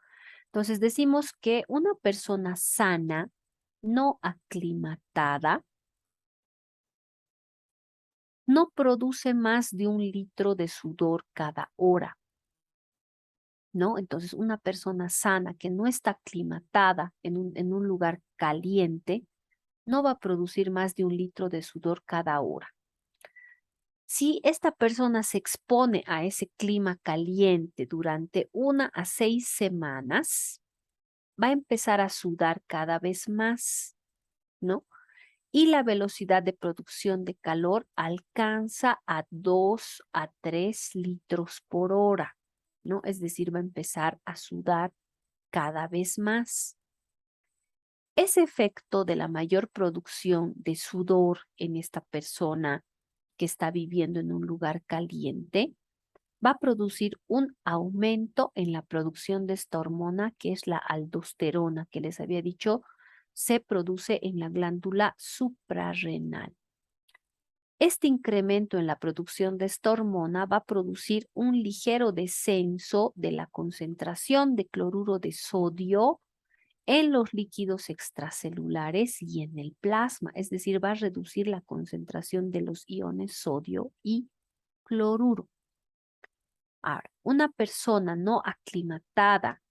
S1: Entonces decimos que una persona sana, no aclimatada, no produce más de 1 litro de sudor cada hora, ¿no? Entonces una persona sana que no está aclimatada en un lugar caliente, no va a producir más de 1 litro de sudor cada hora. Si esta persona se expone a ese clima caliente durante 1 a 6 semanas, va a empezar a sudar cada vez más, ¿no? Y la velocidad de producción de calor alcanza a 2 a 3 litros por hora, ¿no? Es decir, va a empezar a sudar cada vez más. Ese efecto de la mayor producción de sudor en esta persona que está viviendo en un lugar caliente va a producir un aumento en la producción de esta hormona que es la aldosterona, que les había dicho, se produce en la glándula suprarrenal. Este incremento en la producción de esta hormona va a producir un ligero descenso de la concentración de cloruro de sodio en los líquidos extracelulares y en el plasma, es decir, va a reducir la concentración de los iones sodio y cloruro. Ahora, una persona no aclimatada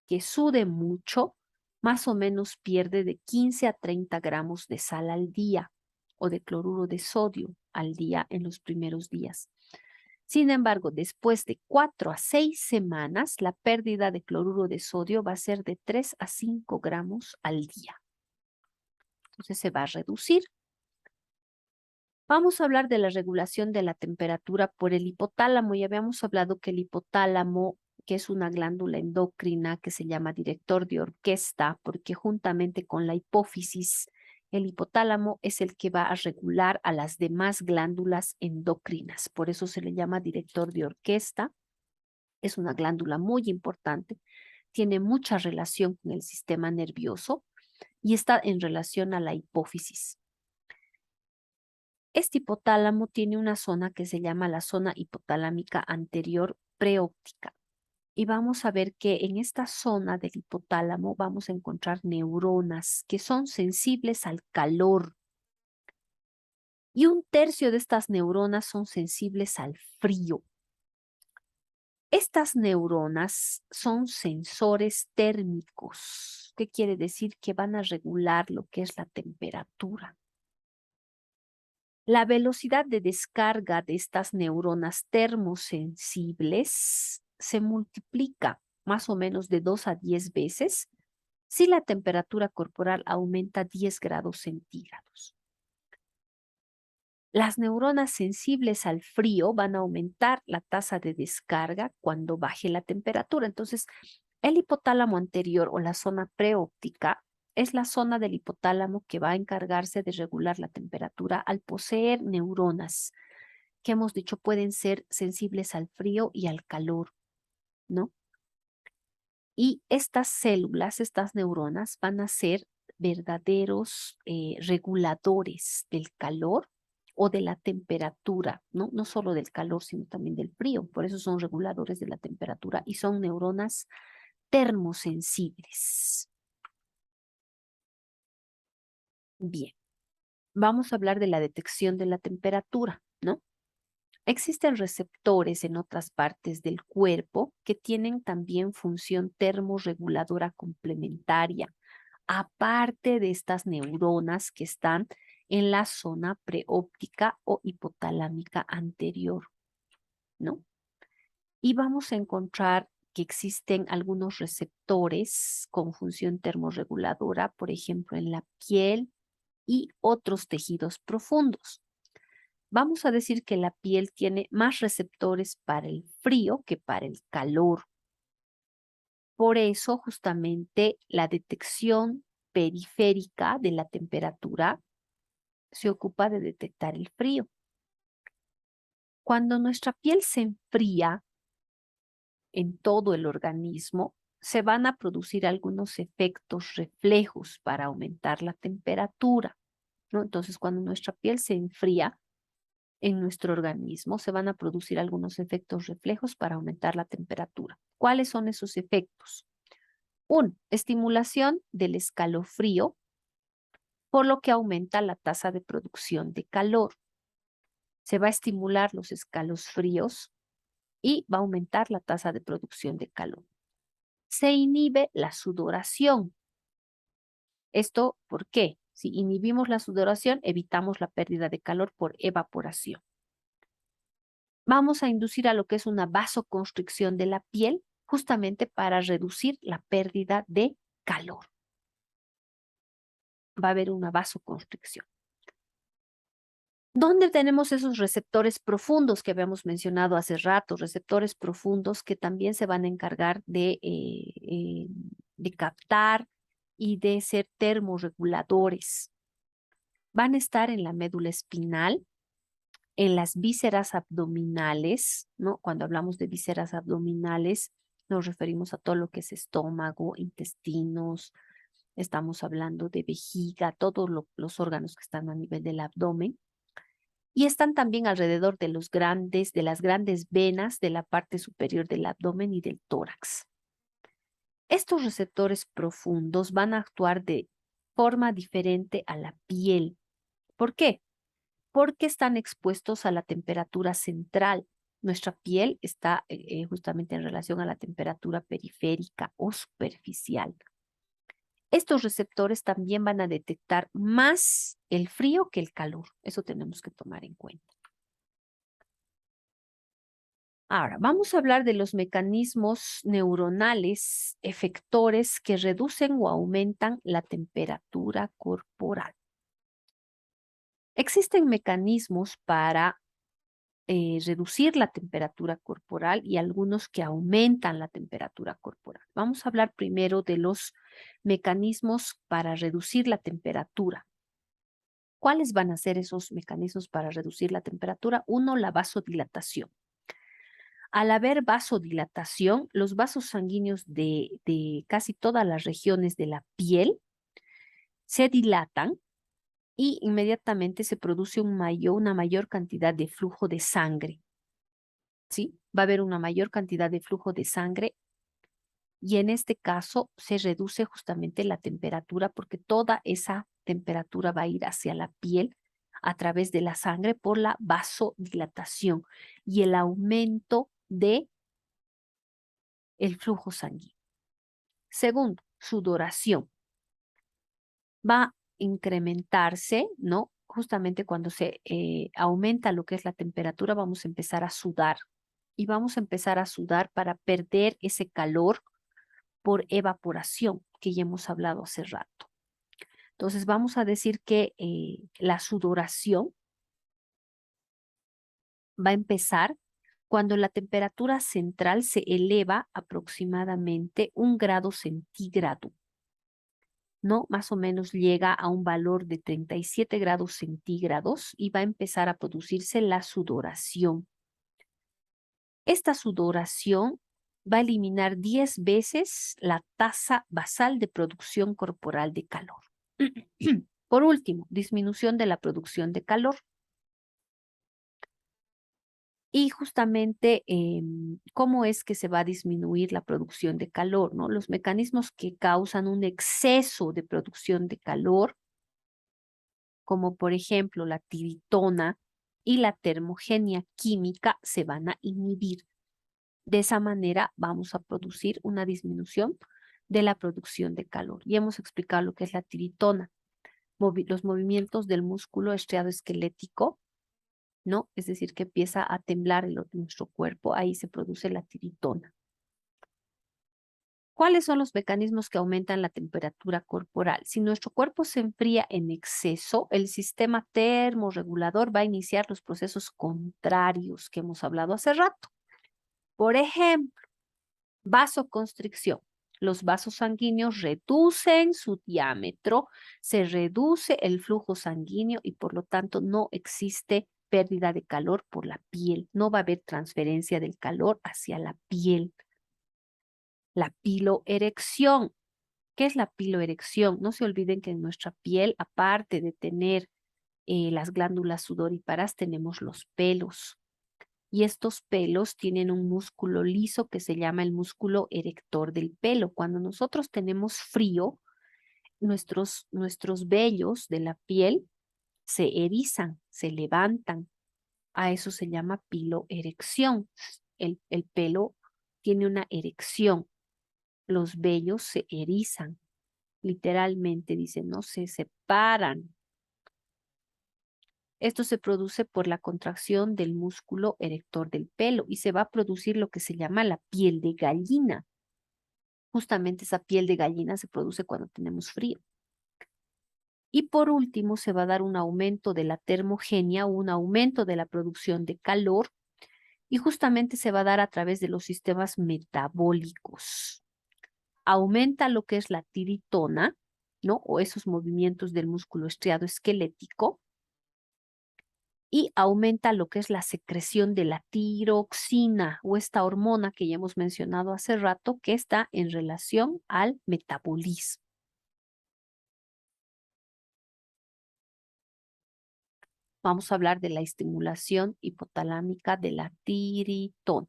S1: que sude mucho, más o menos pierde de 15 a 30 gramos de sal al día o de cloruro de sodio al día en los primeros días. Sin embargo, después de 4 a 6 semanas, la pérdida de cloruro de sodio va a ser de 3 a 5 gramos al día. Entonces se va a reducir. Vamos a hablar de la regulación de la temperatura por el hipotálamo. Ya habíamos hablado que el hipotálamo, que es una glándula endocrina que se llama director de orquesta, porque juntamente con la hipófisis, el hipotálamo es el que va a regular a las demás glándulas endocrinas. Por eso se le llama director de orquesta. Es una glándula muy importante, tiene mucha relación con el sistema nervioso y está en relación a la hipófisis. Este hipotálamo tiene una zona que se llama la zona hipotalámica anterior preóptica. Y vamos a ver que en esta zona del hipotálamo vamos a encontrar neuronas que son sensibles al calor. Y 1/3 de estas neuronas son sensibles al frío. Estas neuronas son sensores térmicos. ¿Qué quiere decir? Que van a regular lo que es la temperatura. La velocidad de descarga de estas neuronas termosensibles se multiplica más o menos de 2 a 10 veces si la temperatura corporal aumenta 10 grados centígrados. Las neuronas sensibles al frío van a aumentar la tasa de descarga cuando baje la temperatura. Entonces, el hipotálamo anterior o la zona preóptica es la zona del hipotálamo que va a encargarse de regular la temperatura al poseer neuronas que hemos dicho pueden ser sensibles al frío y al calor, ¿no? Y estas células, estas neuronas van a ser verdaderos reguladores del calor o de la temperatura, ¿no? No solo del calor, sino también del frío. Por eso son reguladores de la temperatura y son neuronas termosensibles. Bien, vamos a hablar de la detección de la temperatura, ¿no? Existen receptores en otras partes del cuerpo que tienen también función termorreguladora complementaria, aparte de estas neuronas que están en la zona preóptica o hipotalámica anterior, ¿no? Y vamos a encontrar que existen algunos receptores con función termorreguladora, por ejemplo, en la piel y otros tejidos profundos. Vamos a decir que la piel tiene más receptores para el frío que para el calor. Por eso, justamente, la detección periférica de la temperatura se ocupa de detectar el frío. Cuando nuestra piel se enfría en todo el organismo, se van a producir algunos efectos reflejos para aumentar la temperatura, ¿no? Entonces, cuando nuestra piel se enfría en nuestro organismo, se van a producir algunos efectos reflejos para aumentar la temperatura. ¿Cuáles son esos efectos? Uno, estimulación del escalofrío, por lo que aumenta la tasa de producción de calor. Se va a estimular los escalofríos y va a aumentar la tasa de producción de calor. Se inhibe la sudoración. ¿Esto por qué? Si inhibimos la sudoración, evitamos la pérdida de calor por evaporación. Vamos a inducir a lo que es una vasoconstricción de la piel, justamente para reducir la pérdida de calor. Va a haber una vasoconstricción. ¿Dónde tenemos esos receptores profundos que habíamos mencionado hace rato? Receptores profundos que también se van a encargar de captar y de ser termorreguladores. Van a estar en la médula espinal, en las vísceras abdominales, ¿no? Cuando hablamos de vísceras abdominales, nos referimos a todo lo que es estómago, intestinos, estamos hablando de vejiga, todos los órganos que están a nivel del abdomen. Y están también alrededor de de las grandes venas de la parte superior del abdomen y del tórax. Estos receptores profundos van a actuar de forma diferente a la piel. ¿Por qué? Porque están expuestos a la temperatura central. Nuestra piel está justamente en relación a la temperatura periférica o superficial. Estos receptores también van a detectar más el frío que el calor. Eso tenemos que tomar en cuenta. Ahora, vamos a hablar de los mecanismos neuronales efectores que reducen o aumentan la temperatura corporal. Existen mecanismos para reducir la temperatura corporal y algunos que aumentan la temperatura corporal. Vamos a hablar primero de los mecanismos para reducir la temperatura. ¿Cuáles van a ser esos mecanismos para reducir la temperatura? Uno, la vasodilatación. Al haber vasodilatación, los vasos sanguíneos de casi todas las regiones de la piel se dilatan y inmediatamente se produce una mayor cantidad de flujo de sangre. ¿Sí? Va a haber una mayor cantidad de flujo de sangre y en este caso se reduce justamente la temperatura porque toda esa temperatura va a ir hacia la piel a través de la sangre por la vasodilatación y el aumento de el flujo sanguíneo. Segundo, sudoración. Va a incrementarse, ¿no? Justamente cuando se aumenta lo que es la temperatura, vamos a empezar a sudar. Y vamos a empezar a sudar para perder ese calor por evaporación que ya hemos hablado hace rato. Entonces vamos a decir que la sudoración va a empezar cuando la temperatura central se eleva aproximadamente 1 grado centígrado, ¿no? Más o menos llega a un valor de 37 grados centígrados y va a empezar a producirse la sudoración. Esta sudoración va a eliminar 10 veces la tasa basal de producción corporal de calor. Por último, disminución de la producción de calor. Y justamente, ¿cómo es que se va a disminuir la producción de calor, ¿no? Los mecanismos que causan un exceso de producción de calor, como por ejemplo la tiritona, y la termogenia química se van a inhibir. De esa manera vamos a producir una disminución de la producción de calor. Y hemos explicado lo que es la tiritona, los movimientos del músculo estriado esquelético, ¿no? Es decir, que empieza a temblar nuestro cuerpo, ahí se produce la tiritona. ¿Cuáles son los mecanismos que aumentan la temperatura corporal? Si nuestro cuerpo se enfría en exceso, el sistema termorregulador va a iniciar los procesos contrarios que hemos hablado hace rato. Por ejemplo, vasoconstricción. Los vasos sanguíneos reducen su diámetro, se reduce el flujo sanguíneo y por lo tanto no existe pérdida de calor por la piel. No va a haber transferencia del calor hacia la piel. La piloerección. ¿Qué es la piloerección? No se olviden que en nuestra piel, aparte de tener las glándulas sudoríparas, tenemos los pelos. Y estos pelos tienen un músculo liso que se llama el músculo erector del pelo. Cuando nosotros tenemos frío, nuestros vellos de la piel se erizan, se levantan. A eso se llama piloerección. El pelo tiene una erección. Los vellos se erizan. Literalmente dicen, no se separan. Esto se produce por la contracción del músculo erector del pelo y se va a producir lo que se llama la piel de gallina. Justamente esa piel de gallina se produce cuando tenemos frío. Y por último, se va a dar un aumento de la termogenia, un aumento de la producción de calor y justamente se va a dar a través de los sistemas metabólicos. Aumenta lo que es la tiritona, ¿no? O esos movimientos del músculo estriado esquelético y aumenta lo que es la secreción de la tiroxina o esta hormona que ya hemos mencionado hace rato que está en relación al metabolismo. Vamos a hablar de la estimulación hipotalámica de la tiritona.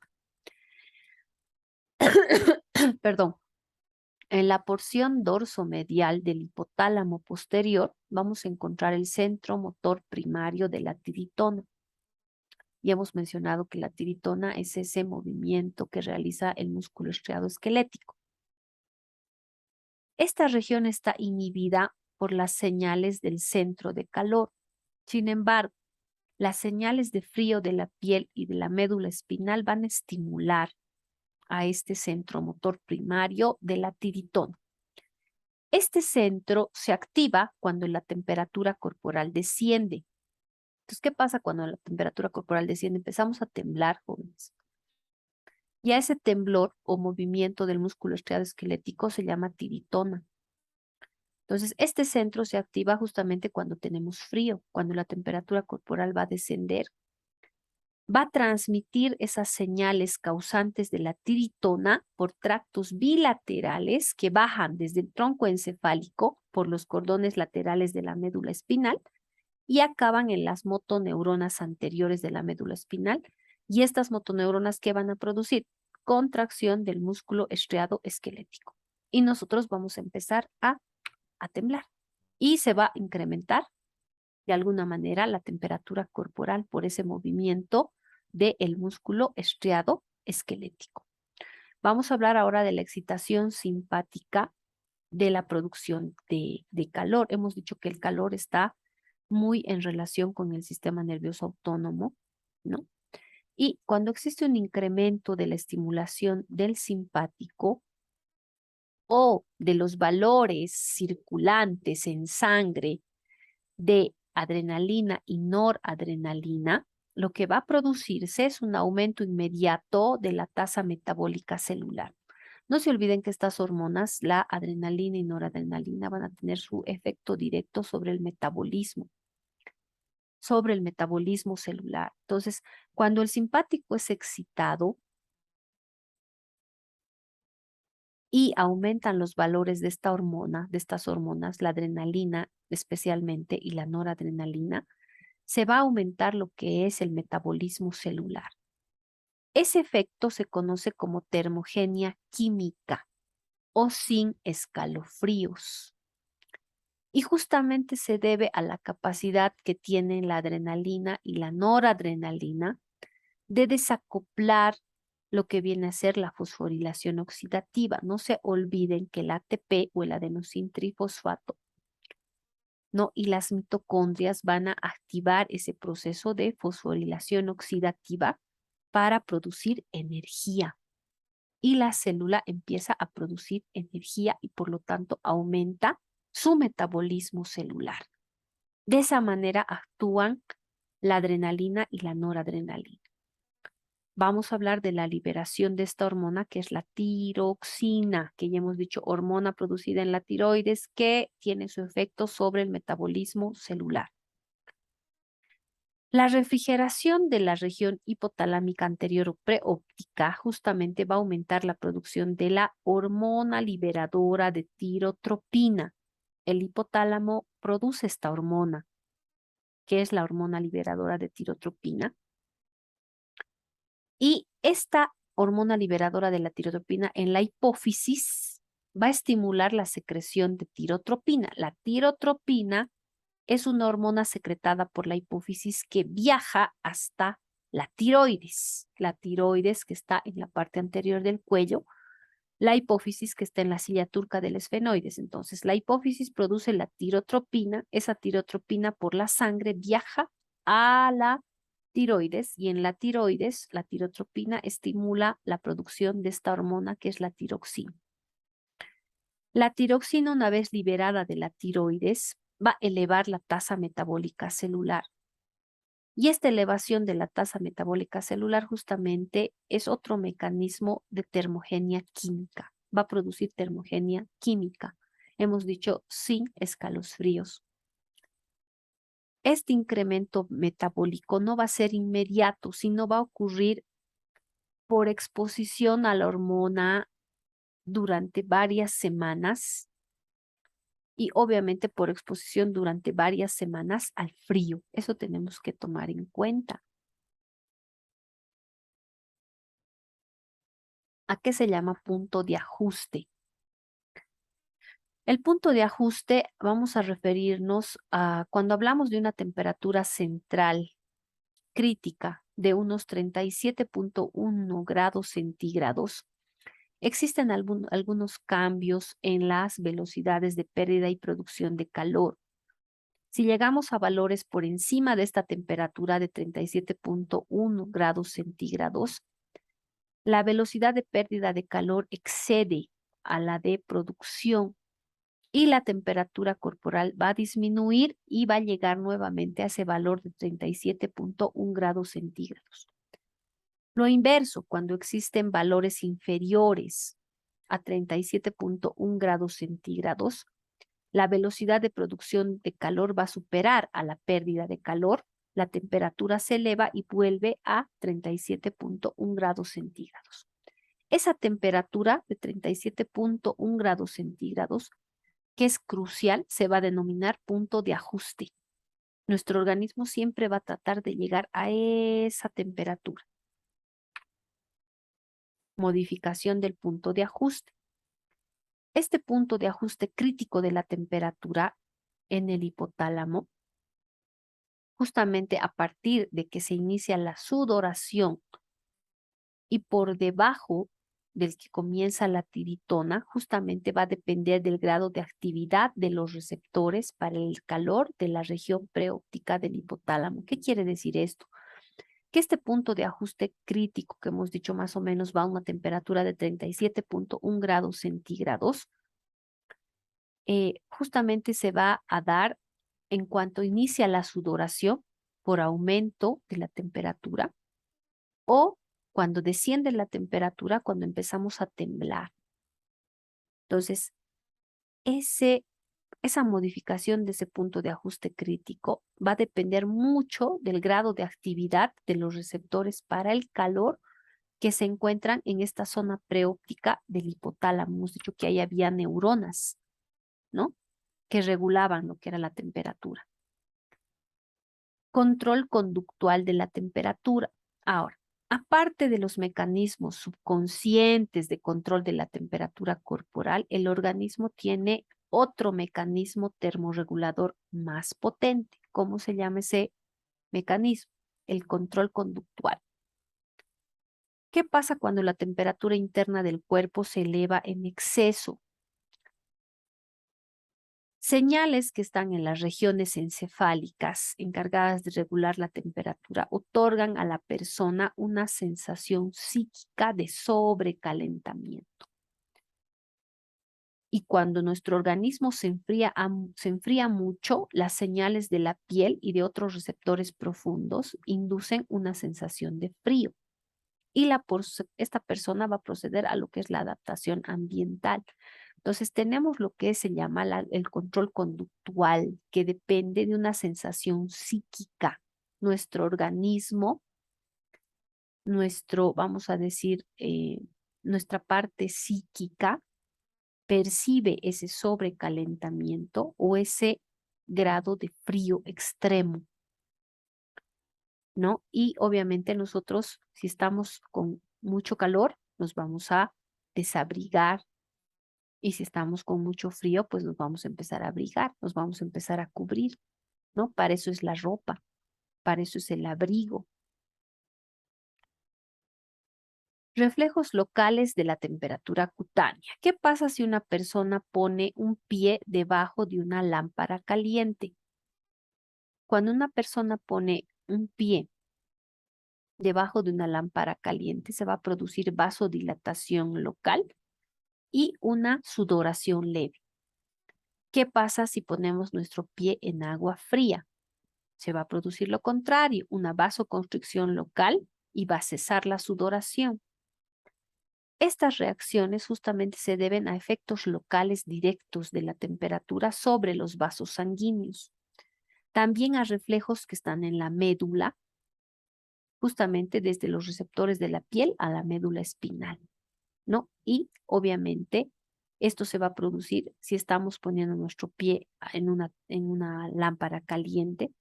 S1: Perdón. En la porción dorsomedial del hipotálamo posterior vamos a encontrar el centro motor primario de la tiritona. Ya hemos mencionado que la tiritona es ese movimiento que realiza el músculo estriado esquelético. Esta región está inhibida por las señales del centro de calor. Sin embargo, las señales de frío de la piel y de la médula espinal van a estimular a este centro motor primario de la tiritona. Este centro se activa cuando la temperatura corporal desciende. Entonces, ¿qué pasa cuando la temperatura corporal desciende? Empezamos a temblar, jóvenes. Y a ese temblor o movimiento del músculo estriado esquelético se llama tiritona. Entonces, este centro se activa justamente cuando tenemos frío, cuando la temperatura corporal va a descender. Va a transmitir esas señales causantes de la tiritona por tractos bilaterales que bajan desde el tronco encefálico por los cordones laterales de la médula espinal y acaban en las motoneuronas anteriores de la médula espinal. Y estas motoneuronas, ¿qué van a producir? Contracción del músculo estriado esquelético. Y nosotros vamos a empezar a temblar. Y se va a incrementar de alguna manera la temperatura corporal por ese movimiento del músculo estriado esquelético. Vamos a hablar ahora de la excitación simpática de la producción de calor. Hemos dicho que el calor está muy en relación con el sistema nervioso autónomo, ¿no? Y cuando existe un incremento de la estimulación del simpático o de los valores circulantes en sangre de adrenalina y noradrenalina, lo que va a producirse es un aumento inmediato de la tasa metabólica celular. No se olviden que estas hormonas, la adrenalina y noradrenalina, van a tener su efecto directo sobre el metabolismo celular. Entonces, cuando el simpático es excitado y aumentan los valores de esta hormona, de estas hormonas, la adrenalina especialmente y la noradrenalina, se va a aumentar lo que es el metabolismo celular. Ese efecto se conoce como termogenia química o sin escalofríos. Y justamente se debe a la capacidad que tienen la adrenalina y la noradrenalina de desacoplar lo que viene a ser la fosforilación oxidativa. No se olviden que el ATP o el adenosín trifosfato, ¿no? Y las mitocondrias van a activar ese proceso de fosforilación oxidativa para producir energía. Y la célula empieza a producir energía y por lo tanto aumenta su metabolismo celular. De esa manera actúan la adrenalina y la noradrenalina. Vamos a hablar de la liberación de esta hormona que es la tiroxina, que ya hemos dicho, hormona producida en la tiroides que tiene su efecto sobre el metabolismo celular. La refrigeración de la región hipotalámica anterior o preóptica justamente va a aumentar la producción de la hormona liberadora de tirotropina. El hipotálamo produce esta hormona, que es la hormona liberadora de tirotropina. Y esta hormona liberadora de la tirotropina en la hipófisis va a estimular la secreción de tirotropina. La tirotropina es una hormona secretada por la hipófisis que viaja hasta la tiroides que está en la parte anterior del cuello, la hipófisis que está en la silla turca del esfenoides. Entonces, la hipófisis produce la tirotropina, esa tirotropina por la sangre viaja a la tiroides y en la tiroides la tirotropina estimula la producción de esta hormona que es la tiroxina. La tiroxina, una vez liberada de la tiroides, va a elevar la tasa metabólica celular. Y esta elevación de la tasa metabólica celular justamente es otro mecanismo de termogenia química. Va a producir termogenia química. Hemos dicho sin escalofríos. Este incremento metabólico no va a ser inmediato, sino va a ocurrir por exposición a la hormona durante varias semanas y obviamente por exposición durante varias semanas al frío. Eso tenemos que tomar en cuenta. ¿A qué se llama punto de ajuste? El punto de ajuste vamos a referirnos a cuando hablamos de una temperatura central crítica de unos 37.1 grados centígrados. Existen algunos cambios en las velocidades de pérdida y producción de calor. Si llegamos a valores por encima de esta temperatura de 37.1 grados centígrados, la velocidad de pérdida de calor excede a la de producción y la temperatura corporal va a disminuir y va a llegar nuevamente a ese valor de 37.1 grados centígrados. Lo inverso, cuando existen valores inferiores a 37.1 grados centígrados, la velocidad de producción de calor va a superar a la pérdida de calor, la temperatura se eleva y vuelve a 37.1 grados centígrados. Esa temperatura de 37.1 grados centígrados, que es crucial, se va a denominar punto de ajuste. Nuestro organismo siempre va a tratar de llegar a esa temperatura. Modificación del punto de ajuste. Este punto de ajuste crítico de la temperatura en el hipotálamo, justamente a partir de que se inicia la sudoración y por debajo del que comienza la tiritona, justamente va a depender del grado de actividad de los receptores para el calor de la región preóptica del hipotálamo. ¿Qué quiere decir esto? Que este punto de ajuste crítico que hemos dicho más o menos va a una temperatura de 37.1 grados centígrados, justamente se va a dar en cuanto inicia la sudoración por aumento de la temperatura o cuando desciende la temperatura, cuando empezamos a temblar. Entonces, esa modificación de ese punto de ajuste crítico va a depender mucho del grado de actividad de los receptores para el calor que se encuentran en esta zona preóptica del hipotálamo. Hemos dicho que ahí había neuronas, ¿no? Que regulaban lo que era la temperatura. Control conductual de la temperatura. Ahora, aparte de los mecanismos subconscientes de control de la temperatura corporal, el organismo tiene otro mecanismo termorregulador más potente. ¿Cómo se llama ese mecanismo? El control conductual. ¿Qué pasa cuando la temperatura interna del cuerpo se eleva en exceso? Señales que están en las regiones encefálicas encargadas de regular la temperatura otorgan a la persona una sensación psíquica de sobrecalentamiento. Y cuando nuestro organismo se enfría mucho, las señales de la piel y de otros receptores profundos inducen una sensación de frío. Y esta persona va a proceder a lo que es la adaptación ambiental. Entonces tenemos lo que se llama el control conductual, que depende de una sensación psíquica. Nuestro organismo, vamos a decir, nuestra parte psíquica percibe ese sobrecalentamiento o ese grado de frío extremo, ¿no? Y obviamente nosotros, si estamos con mucho calor, nos vamos a desabrigar. Y si estamos con mucho frío, pues nos vamos a empezar a abrigar, nos vamos a empezar a cubrir, ¿no? Para eso es la ropa, para eso es el abrigo. Reflejos locales de la temperatura cutánea. ¿Qué pasa si una persona pone un pie debajo de una lámpara caliente? Cuando una persona pone un pie debajo de una lámpara caliente, se va a producir vasodilatación local y una sudoración leve. ¿Qué pasa si ponemos nuestro pie en agua fría? Se va a producir lo contrario, una vasoconstricción local y va a cesar la sudoración. Estas reacciones justamente se deben a efectos locales directos de la temperatura sobre los vasos sanguíneos. También a reflejos que están en la médula, justamente desde los receptores de la piel a la médula espinal, ¿no? Y obviamente esto se va a producir si estamos poniendo nuestro pie en una lámpara caliente.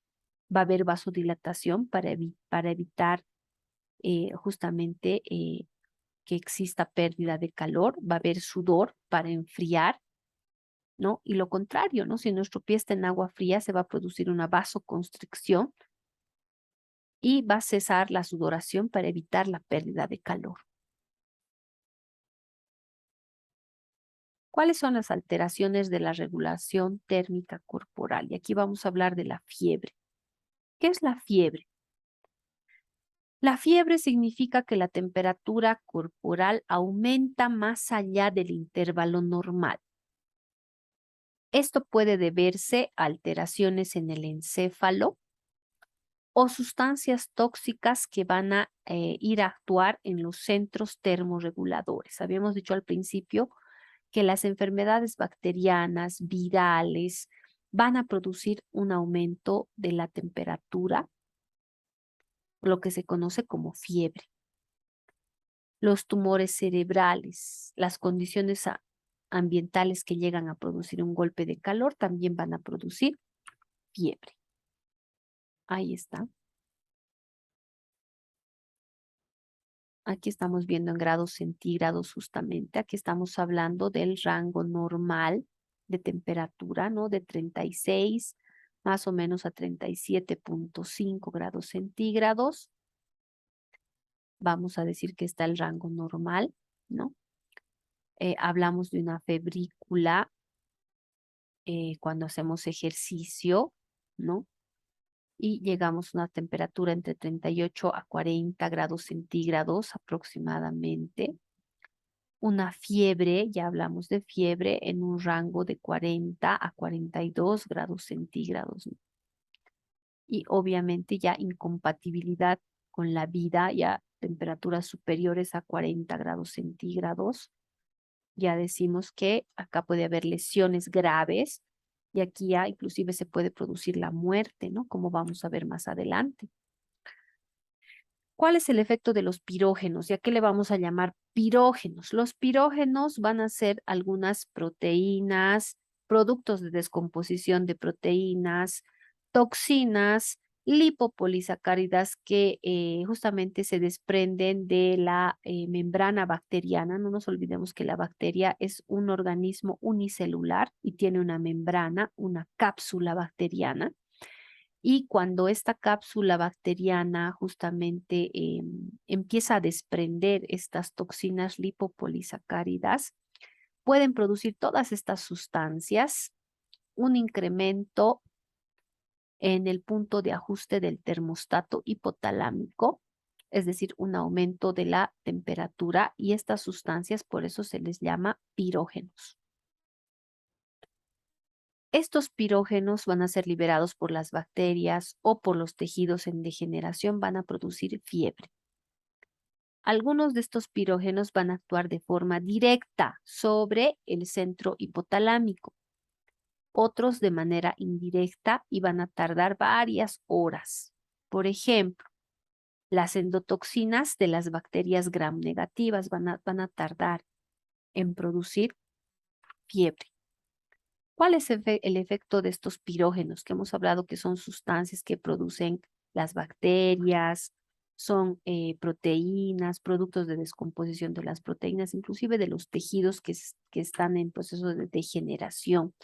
S1: Va a haber vasodilatación para evitar justamente que exista pérdida de calor, va a haber sudor para enfriar, ¿no? Y lo contrario, ¿no? Si nuestro pie está en agua fría, se va a producir una vasoconstricción y va a cesar la sudoración para evitar la pérdida de calor. ¿Cuáles son las alteraciones de la regulación térmica corporal? Y aquí vamos a hablar de la fiebre. ¿Qué es la fiebre? La fiebre significa que la temperatura corporal aumenta más allá del intervalo normal. Esto puede deberse a alteraciones en el encéfalo o sustancias tóxicas que van a ir a actuar en los centros termorreguladores. Habíamos dicho al principio que las enfermedades bacterianas, virales, van a producir un aumento de la temperatura, lo que se conoce como fiebre. Los tumores cerebrales, las condiciones ambientales que llegan a producir un golpe de calor también van a producir fiebre. Ahí está. Aquí estamos viendo en grados centígrados justamente. Aquí estamos hablando del rango normal de temperatura, ¿no? De 36 más o menos a 37.5 grados centígrados. Vamos a decir que está el rango normal, ¿no? Hablamos de una febrícula cuando hacemos ejercicio, ¿no? Y llegamos a una temperatura entre 38 a 40 grados centígrados aproximadamente. Una fiebre, ya hablamos de fiebre, en un rango de 40 a 42 grados centígrados, ¿no? Y obviamente ya incompatibilidad con la vida, ya temperaturas superiores a 40 grados centígrados. Ya decimos que acá puede haber lesiones graves y aquí ya inclusive se puede producir la muerte, ¿no? Como vamos a ver más adelante. ¿Cuál es el efecto de los pirógenos? ¿Y a qué le vamos a llamar pirógenos? Los pirógenos van a ser algunas proteínas, productos de descomposición de proteínas, toxinas lipopolisacáridas que justamente se desprenden de la membrana bacteriana. No nos olvidemos que la bacteria es un organismo unicelular y tiene una membrana, una cápsula bacteriana. Y cuando esta cápsula bacteriana justamente empieza a desprender estas toxinas lipopolisacáridas, pueden producir todas estas sustancias un incremento en el punto de ajuste del termostato hipotalámico, es decir, un aumento de la temperatura, y estas sustancias por eso se les llama pirógenos. Estos pirógenos van a ser liberados por las bacterias o por los tejidos en degeneración, van a producir fiebre. Algunos de estos pirógenos van a actuar de forma directa sobre el centro hipotalámico, otros de manera indirecta y van a tardar varias horas. Por ejemplo, las endotoxinas de las bacterias gram negativas van a tardar en producir fiebre. ¿Cuál es el efecto de estos pirógenos que hemos hablado que son sustancias que producen las bacterias, son proteínas, productos de descomposición de las proteínas, inclusive de los tejidos que están en proceso de degeneración?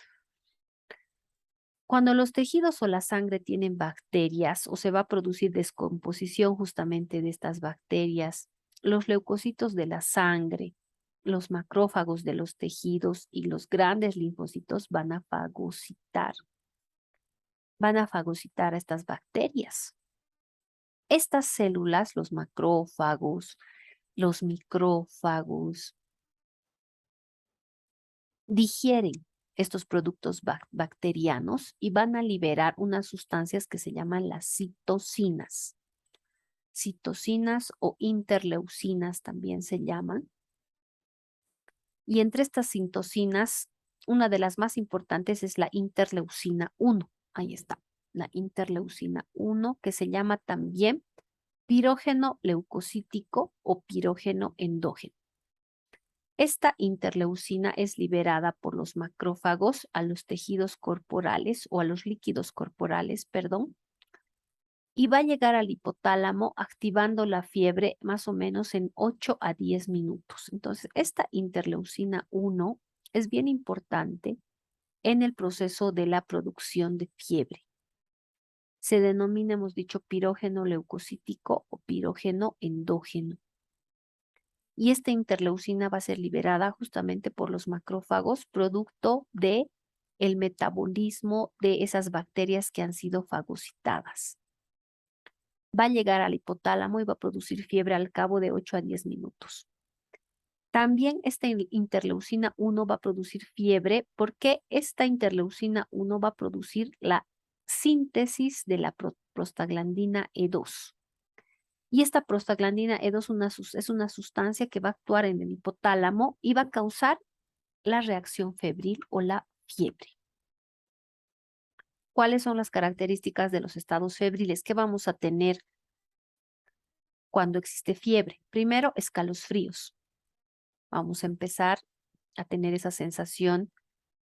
S1: Cuando los tejidos o la sangre tienen bacterias o se va a producir descomposición justamente de estas bacterias, los leucocitos de la sangre, los macrófagos de los tejidos y los grandes linfocitos van a fagocitar a estas bacterias. Estas células, los macrófagos, los micrófagos, digieren estos productos bacterianos y van a liberar unas sustancias que se llaman las citocinas. Citocinas o interleucinas también se llaman. Y entre estas citocinas, una de las más importantes es la interleucina 1. Ahí está, la interleucina 1, que se llama también pirógeno leucocítico o pirógeno endógeno. Esta interleucina es liberada por los macrófagos a los tejidos corporales o a los líquidos corporales, perdón, y va a llegar al hipotálamo activando la fiebre más o menos en 8 a 10 minutos. Entonces, esta interleucina 1 es bien importante en el proceso de la producción de fiebre. Se denomina, hemos dicho, pirógeno leucocítico o pirógeno endógeno. Y esta interleucina va a ser liberada justamente por los macrófagos, producto de el metabolismo de esas bacterias que han sido fagocitadas. Va a llegar al hipotálamo y va a producir fiebre al cabo de 8 a 10 minutos. También esta interleucina 1 va a producir fiebre porque esta interleucina 1 va a producir la síntesis de la prostaglandina E2. Y esta prostaglandina E2 es una sustancia que va a actuar en el hipotálamo y va a causar la reacción febril o la fiebre. ¿Cuáles son las características de los estados febriles? ¿Qué vamos a tener cuando existe fiebre? Primero, escalofríos. Vamos a empezar a tener esa sensación,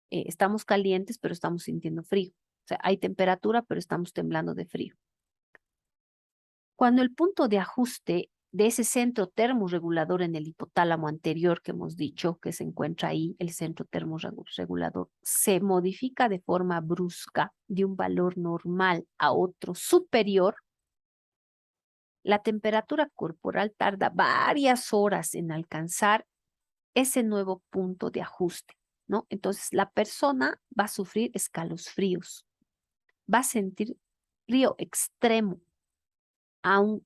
S1: estamos calientes, pero estamos sintiendo frío. O sea, hay temperatura, pero estamos temblando de frío. Cuando el punto de ajuste de ese centro termorregulador en el hipotálamo anterior que hemos dicho que se encuentra ahí, el centro termorregulador, se modifica de forma brusca de un valor normal a otro superior, la temperatura corporal tarda varias horas en alcanzar ese nuevo punto de ajuste, ¿no? Entonces la persona va a sufrir escalofríos, va a sentir frío extremo.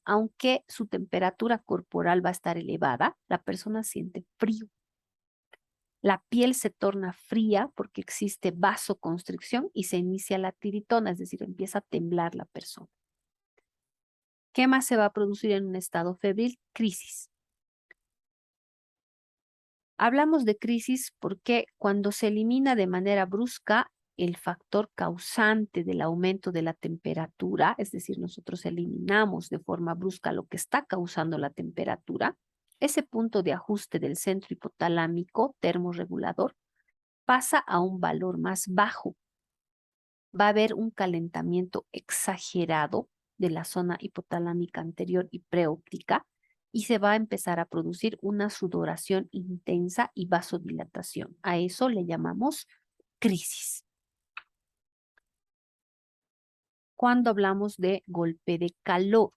S1: Aunque su temperatura corporal va a estar elevada, la persona siente frío. La piel se torna fría porque existe vasoconstricción y se inicia la tiritona, es decir, empieza a temblar la persona. ¿Qué más se va a producir en un estado febril? Crisis. Hablamos de crisis porque cuando se elimina de manera brusca el factor causante del aumento de la temperatura, es decir, nosotros eliminamos de forma brusca lo que está causando la temperatura, ese punto de ajuste del centro hipotalámico termorregulador pasa a un valor más bajo. va a haber un calentamiento exagerado de la zona hipotalámica anterior y preóptica y se va a empezar a producir una sudoración intensa y vasodilatación. A eso le llamamos crisis. Cuando hablamos de golpe de calor,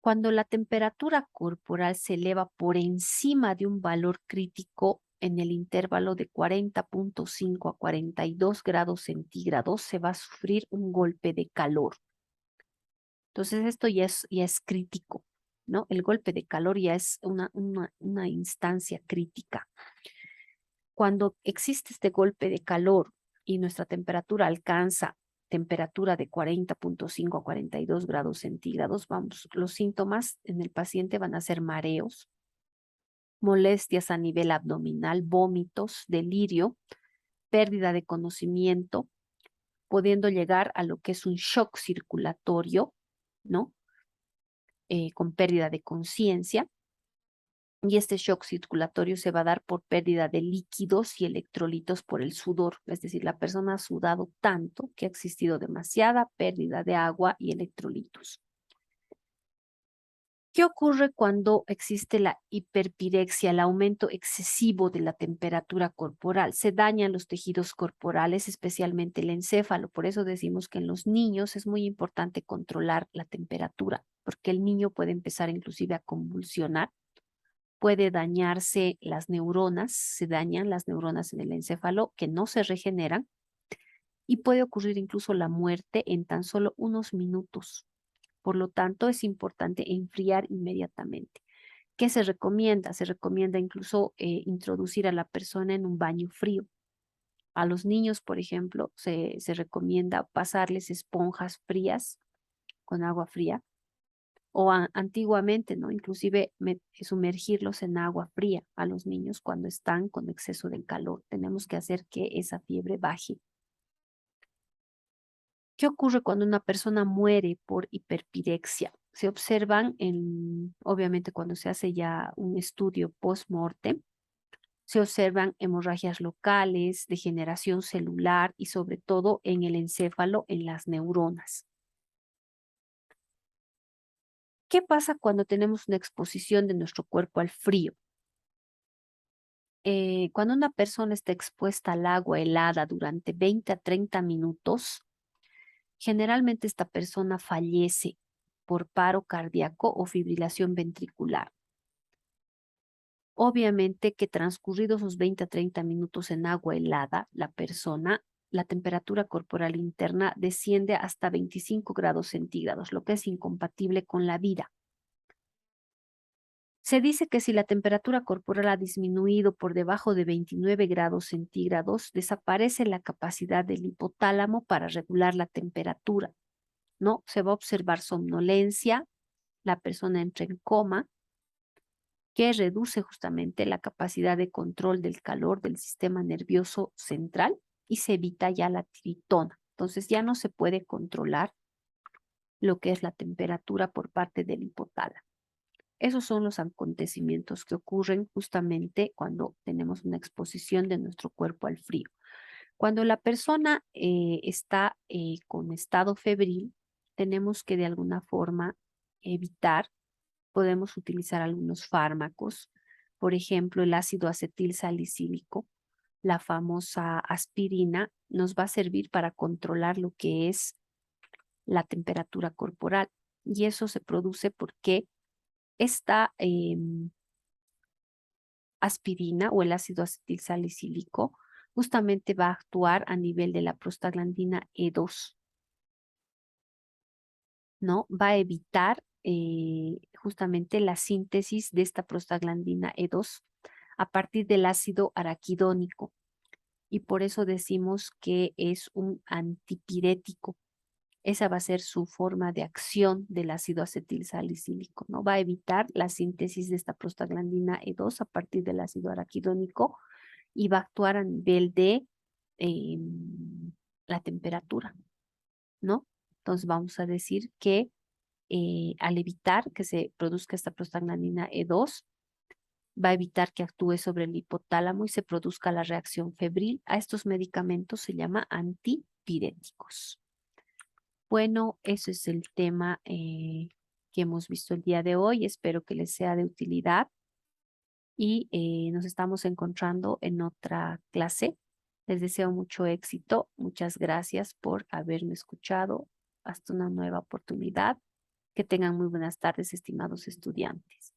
S1: cuando la temperatura corporal se eleva por encima de un valor crítico en el intervalo de 40,5 a 42 grados centígrados, se va a sufrir un golpe de calor. Entonces esto ya es crítico, ¿no? El golpe de calor ya es una instancia crítica. Cuando existe este golpe de calor y nuestra temperatura alcanza temperatura de 40,5 a 42 grados centígrados, vamos, los síntomas en el paciente van a ser mareos, molestias a nivel abdominal, vómitos, delirio, pérdida de conocimiento, pudiendo llegar a lo que es un shock circulatorio, ¿no? Con pérdida de conciencia. Y este shock circulatorio se va a dar por pérdida de líquidos y electrolitos por el sudor. Es decir, la persona ha sudado tanto que ha existido demasiada pérdida de agua y electrolitos. ¿Qué ocurre cuando existe la hiperpirexia, el aumento excesivo de la temperatura corporal? Se dañan los tejidos corporales, especialmente el encéfalo. Por eso decimos que en los niños es muy importante controlar la temperatura, porque el niño puede empezar inclusive a convulsionar, puede dañarse las neuronas, se dañan las neuronas en el encéfalo que no se regeneran y puede ocurrir incluso la muerte en tan solo unos minutos. Por lo tanto, es importante enfriar inmediatamente. ¿Qué se recomienda? Se recomienda incluso introducir a la persona en un baño frío. A los niños, por ejemplo, se recomienda pasarles esponjas frías con agua fría o antiguamente, ¿no? Inclusive sumergirlos en agua fría a los niños cuando están con exceso de calor. Tenemos que hacer que esa fiebre baje. ¿Qué ocurre cuando una persona muere por hiperpirexia? Se observan, obviamente cuando se hace ya un estudio post-mortem, se observan hemorragias locales, degeneración celular y sobre todo en el encéfalo, en las neuronas. ¿Qué pasa cuando tenemos una exposición de nuestro cuerpo al frío? Cuando una persona está expuesta al agua helada durante 20 a 30 minutos, generalmente esta persona fallece por paro cardíaco o fibrilación ventricular. Obviamente que transcurridos los 20 a 30 minutos en agua helada, la temperatura corporal interna desciende hasta 25 grados centígrados, lo que es incompatible con la vida. Se dice que si la temperatura corporal ha disminuido por debajo de 29 grados centígrados, desaparece la capacidad del hipotálamo para regular la temperatura, ¿no? Se va a observar somnolencia, la persona entra en coma, que reduce justamente la capacidad de control del calor del sistema nervioso central y se evita ya la tiritona. Entonces ya no se puede controlar lo que es la temperatura por parte del hipotálamo. Esos son los acontecimientos que ocurren justamente cuando tenemos una exposición de nuestro cuerpo al frío. Cuando la persona está con estado febril, tenemos que de alguna forma evitar, podemos utilizar algunos fármacos, por ejemplo, el ácido acetil salicílico, la famosa aspirina, nos va a servir para controlar lo que es la temperatura corporal. Y eso se produce porque esta aspirina o el ácido acetil salicílico justamente va a actuar a nivel de la prostaglandina E2, ¿no? Va a evitar justamente la síntesis de esta prostaglandina E2 a partir del ácido araquidónico. Y por eso decimos que es un antipirético. Esa va a ser su forma de acción del ácido acetil salicílico, ¿no? Va a evitar la síntesis de esta prostaglandina E2 a partir del ácido araquidónico y va a actuar a nivel de la temperatura, ¿no? Entonces vamos a decir que al evitar que se produzca esta prostaglandina E2, va a evitar que actúe sobre el hipotálamo y se produzca la reacción febril. A estos medicamentos se llama antipiréticos. Bueno, eso es el tema que hemos visto el día de hoy. Espero que les sea de utilidad y nos estamos encontrando en otra clase. Les deseo mucho éxito. Muchas gracias por haberme escuchado. Hasta una nueva oportunidad. Que tengan muy buenas tardes, estimados estudiantes.